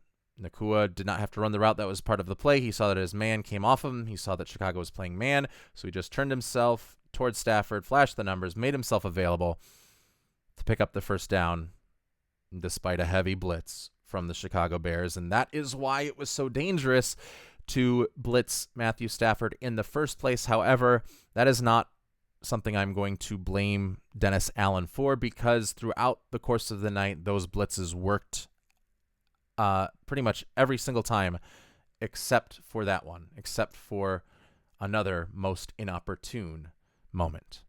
Nacua did not have to run the route that was part of the play. He saw that his man came off him. He saw that Chicago was playing man, so he just turned himself towards Stafford, flashed the numbers, made himself available to pick up the first down despite a heavy blitz from the Chicago Bears. And that is why it was so dangerous to blitz Matthew Stafford in the first place. However, that is not something I'm going to blame Dennis Allen for, because throughout the course of the night, those blitzes worked pretty much every single time, except for that one, except for another most inopportune moment.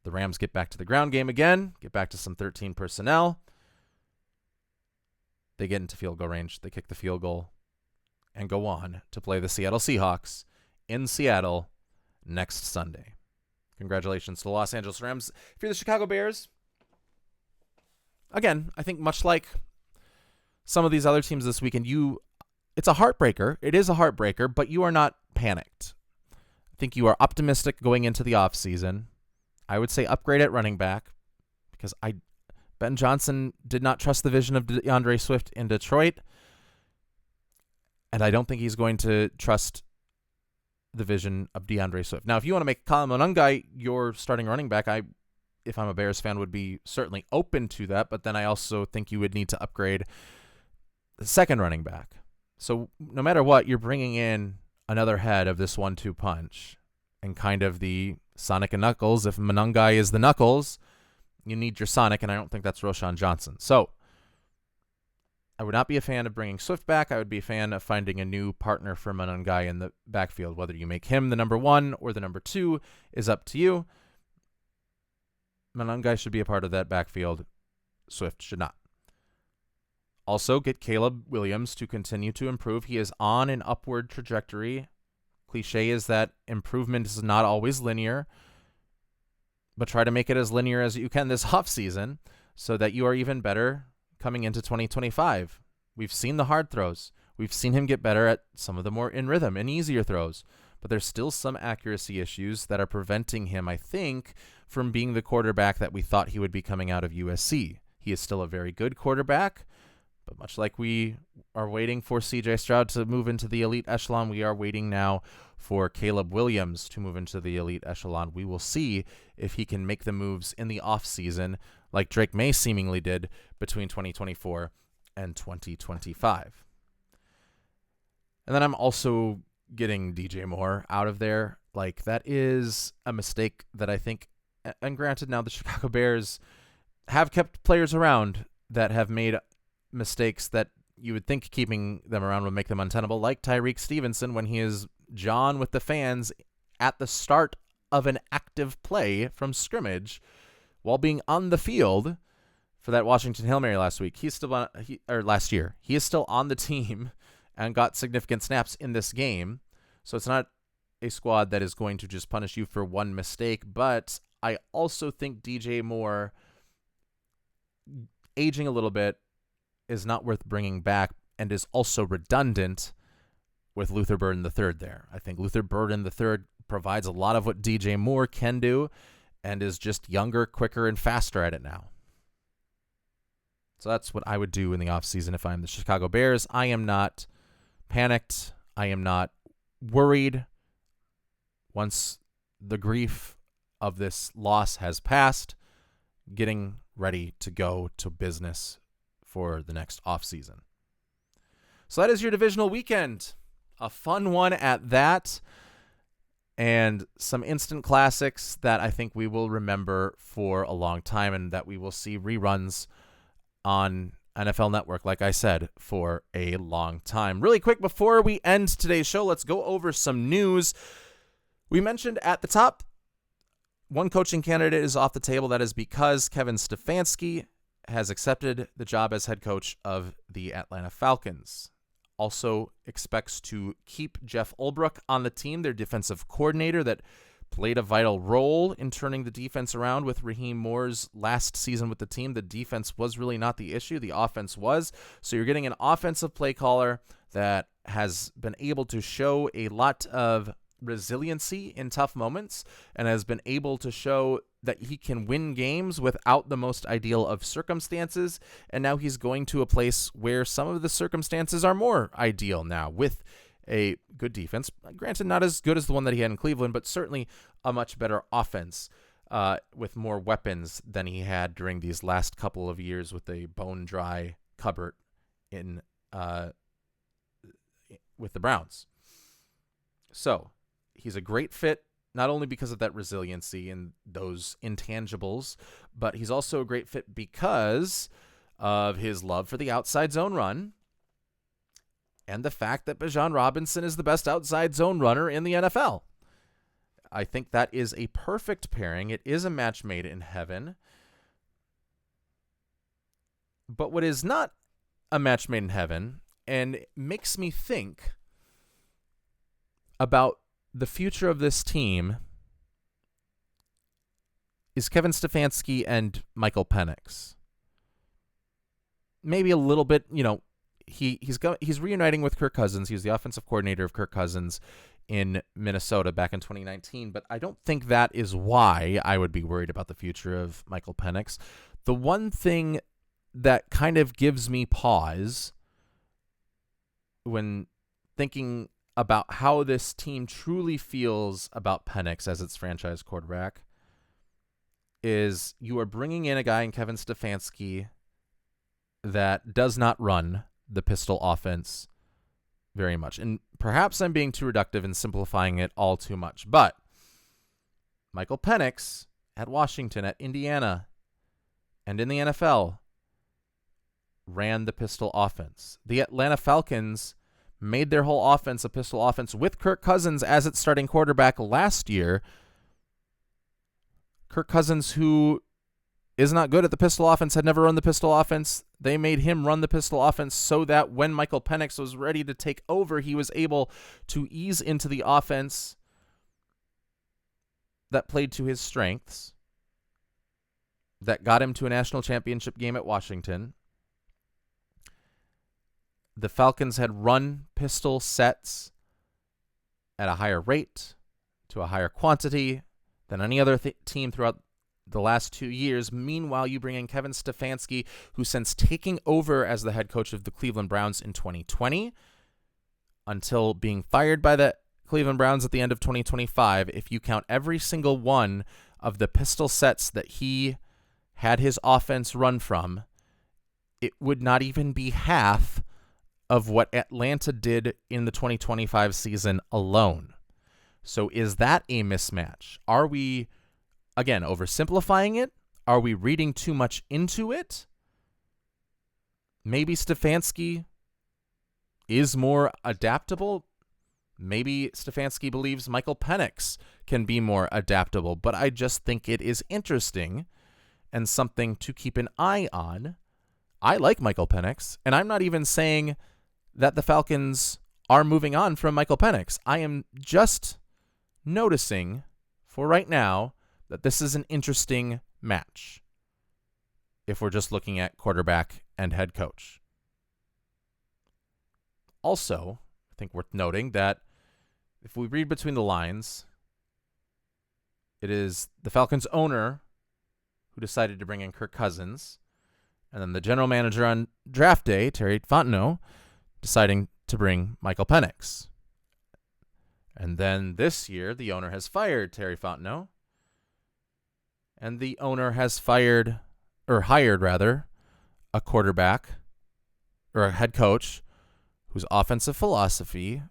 The Rams get back to the ground game again, get back to some 13 personnel. They get into field goal range, they kick the field goal, and go on to play the Seattle Seahawks in Seattle next Sunday. Congratulations to the Los Angeles Rams. If you're the Chicago Bears, again, I think much like some of these other teams this weekend, it's a heartbreaker. It is a heartbreaker, but you are not panicked. I think you are optimistic going into the offseason. I would say upgrade at running back, because Ben Johnson did not trust the vision of DeAndre Swift in Detroit, and I don't think he's going to trust the vision of DeAndre Swift. Now, if you want to make Colin Monungai your starting running back, if I'm a Bears fan, would be certainly open to that, but then I also think you would need to upgrade the second running back. So no matter what, you're bringing in another head of this 1-2 punch and kind of the Sonic and Knuckles. If Monangai is the Knuckles, you need your Sonic, and I don't think that's Roshan Johnson. So I would not be a fan of bringing Swift back. I would be a fan of finding a new partner for Monangai in the backfield. Whether you make him the number 1 or the number 2 is up to you. Monangai should be a part of that backfield. Swift should not. Also, get Caleb Williams to continue to improve. He is on an upward trajectory. Cliche is that improvement is not always linear, but try to make it as linear as you can this offseason so that you are even better coming into 2025. We've seen the hard throws. We've seen him get better at some of the more in rhythm and easier throws, but there's still some accuracy issues that are preventing him, I think, from being the quarterback that we thought he would be coming out of USC. He is still a very good quarterback, but much like we are waiting for CJ Stroud to move into the elite echelon, we are waiting now for Caleb Williams to move into the elite echelon. We will see if he can make the moves in the offseason like Drake May seemingly did between 2024 and 2025. And then I'm also getting DJ Moore out of there. Like, that is a mistake that I think, and granted now the Chicago Bears have kept players around that have made mistakes that you would think keeping them around would make them untenable, like Tyreek Stevenson when he is John with the fans at the start of an active play from scrimmage while being on the field for that Washington Hail Mary last week. Last year. He is still on the team and got significant snaps in this game. So it's not a squad that is going to just punish you for one mistake, but I also think DJ Moore aging a little bit is not worth bringing back and is also redundant with Luther Burden III there. I think Luther Burden III provides a lot of what DJ Moore can do and is just younger, quicker, and faster at it now. So that's what I would do in the offseason if I'm the Chicago Bears. I am not panicked. I am not worried. Once the grief of this loss has passed, getting ready to go to business for the next offseason. So that is your divisional weekend. A fun one at that. And some instant classics that I think we will remember for a long time and that we will see reruns on NFL Network, like I said, for a long time. Really quick, before we end today's show, let's go over some news. We mentioned at the top, one coaching candidate is off the table. That is because Kevin Stefanski has accepted the job as head coach of the Atlanta Falcons. Also expects to keep Jeff Ulbrich on the team, their defensive coordinator that played a vital role in turning the defense around with Raheem Moore's last season with the team. The defense was really not the issue. The offense was. So you're getting an offensive play caller that has been able to show a lot of resiliency in tough moments and has been able to show that he can win games without the most ideal of circumstances. And now he's going to a place where some of the circumstances are more ideal now with a good defense. Granted, not as good as the one that he had in Cleveland, but certainly a much better offense with more weapons than he had during these last couple of years with a bone-dry cupboard in with the Browns. So he's a great fit, not only because of that resiliency and those intangibles, but he's also a great fit because of his love for the outside zone run and the fact that Bijan Robinson is the best outside zone runner in the NFL. I think that is a perfect pairing. It is a match made in heaven. But what is not a match made in heaven and makes me think about the future of this team is Kevin Stefanski and Michael Penix. Maybe a little bit, he's reuniting with Kirk Cousins. He was the offensive coordinator of Kirk Cousins in Minnesota back in 2019, but I don't think that is why I would be worried about the future of Michael Penix. The one thing that kind of gives me pause when thinking about how this team truly feels about Penix as its franchise quarterback is you are bringing in a guy in Kevin Stefanski that does not run the pistol offense very much. And perhaps I'm being too reductive and simplifying it all too much. But Michael Penix at Washington, at Indiana, and in the NFL ran the pistol offense. The Atlanta Falcons made their whole offense a pistol offense with Kirk Cousins as its starting quarterback last year. Kirk Cousins, who is not good at the pistol offense, had never run the pistol offense. They made him run the pistol offense so that when Michael Penix was ready to take over, he was able to ease into the offense that played to his strengths, that got him to a national championship game at Washington. The Falcons had run pistol sets at a higher rate, to a higher quantity than any other team throughout the last 2 years. Meanwhile, you bring in Kevin Stefanski, who since taking over as the head coach of the Cleveland Browns in 2020, until being fired by the Cleveland Browns at the end of 2025, if you count every single one of the pistol sets that he had his offense run from, it would not even be half of what Atlanta did in the 2025 season alone. So is that a mismatch? Are we, again, oversimplifying it? Are we reading too much into it? Maybe Stefanski is more adaptable. Maybe Stefanski believes Michael Penix can be more adaptable. But I just think it is interesting and something to keep an eye on. I like Michael Penix, and I'm not even saying that the Falcons are moving on from Michael Penix. I am just noticing for right now that this is an interesting match if we're just looking at quarterback and head coach. Also, I think worth noting that if we read between the lines, it is the Falcons owner who decided to bring in Kirk Cousins, and then the general manager on draft day, Terry Fontenot, deciding to bring Michael Penix. And then this year, the owner has fired Terry Fontenot, and the owner has hired a quarterback or a head coach whose offensive philosophy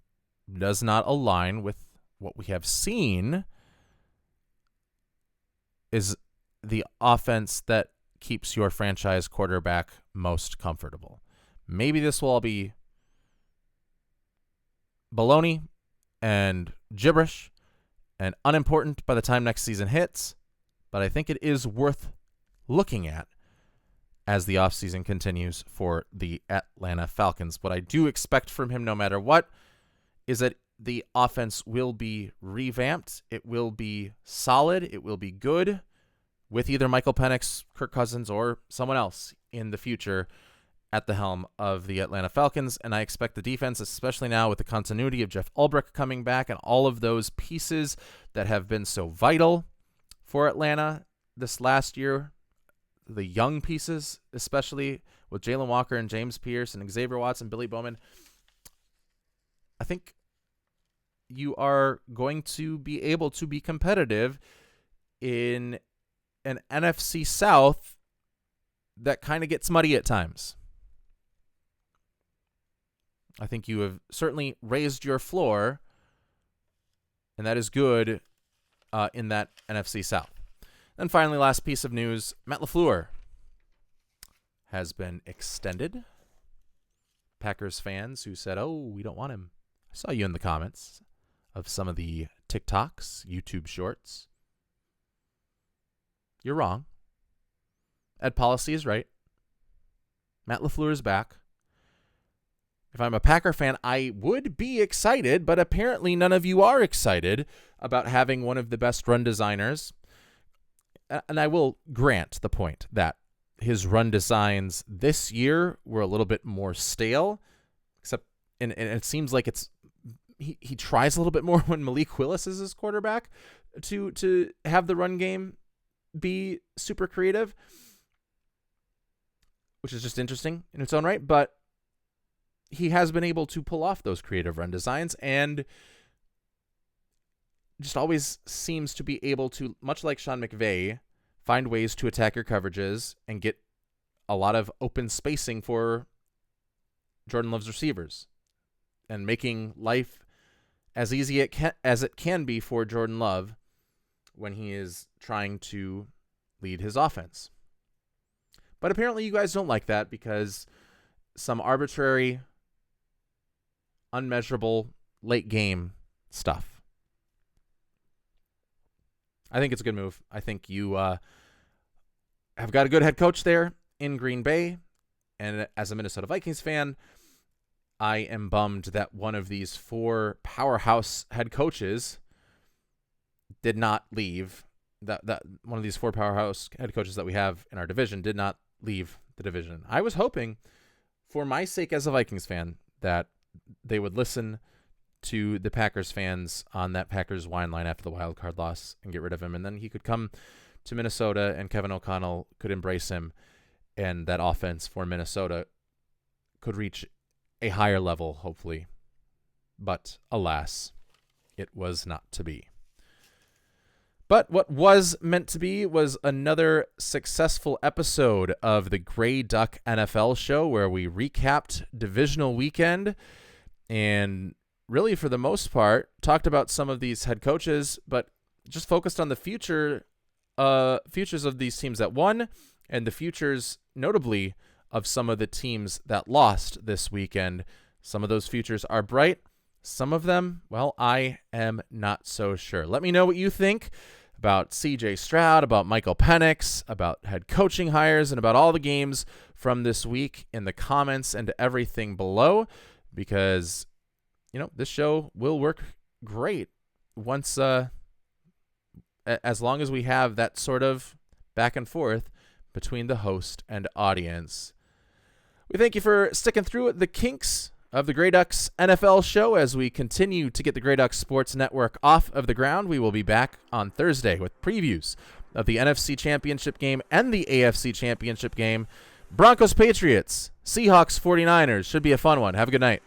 does not align with what we have seen is the offense that keeps your franchise quarterback most comfortable. Maybe this will all be baloney and gibberish and unimportant by the time next season hits, but I think it is worth looking at as the offseason continues for the Atlanta Falcons. What I do expect from him, no matter what, is that the offense will be revamped. It will be solid. It will be good with either Michael Penix, Kirk Cousins, or someone else in the future at the helm of the Atlanta Falcons. And I expect the defense, especially now with the continuity of Jeff Ulbrich coming back and all of those pieces that have been so vital for Atlanta this last year, the young pieces, especially with Jalen Walker and James Pierce and Xavier Watson, Billy Bowman, I think you are going to be able to be competitive in an NFC South that kind of gets muddy at times. I think you have certainly raised your floor, and that is good in that NFC South. And finally, last piece of news, Matt LaFleur has been extended. Packers fans who said, oh, we don't want him. I saw you in the comments of some of the TikToks, YouTube shorts. You're wrong. Ed Policy is right. Matt LaFleur is back. If I'm a Packer fan, I would be excited, but apparently none of you are excited about having one of the best run designers. And I will grant the point that his run designs this year were a little bit more stale, except and it seems like he tries a little bit more when Malik Willis is his quarterback to have the run game be super creative, which is just interesting in its own right. But he has been able to pull off those creative run designs and just always seems to be able to, much like Sean McVay, find ways to attack your coverages and get a lot of open spacing for Jordan Love's receivers and making life as easy as it can be for Jordan Love when he is trying to lead his offense. But apparently you guys don't like that because some arbitrary, unmeasurable late game stuff. I think it's a good move. I think you have got a good head coach there in Green Bay. And as a Minnesota Vikings fan, I am bummed that one of these 4 powerhouse head coaches did not leave. That one of these 4 powerhouse head coaches that we have in our division did not leave the division. I was hoping, for my sake as a Vikings fan, that they would listen to the Packers fans on that Packers wine line after the wild card loss and get rid of him, and then he could come to Minnesota and Kevin O'Connell could embrace him, and that offense for Minnesota could reach a higher level, hopefully. But alas, it was not to be. But what was meant to be was another successful episode of the Grey Duck NFL show where we recapped Divisional Weekend and really, for the most part, talked about some of these head coaches, but just focused on the futures of these teams that won and the futures, notably, of some of the teams that lost this weekend. Some of those futures are bright. Some of them, well, I am not so sure. Let me know what you think about CJ Stroud, about Michael Penix, about head coaching hires, and about all the games from this week in the comments and everything below, because, this show will work great once, as long as we have that sort of back and forth between the host and audience. We thank you for sticking through the kinks of the Grey Ducks NFL show as we continue to get the Grey Ducks Sports Network off of the ground. We will be back on Thursday with previews of the NFC Championship game and the AFC Championship game. Broncos Patriots, Seahawks 49ers. Should be a fun one. Have a good night.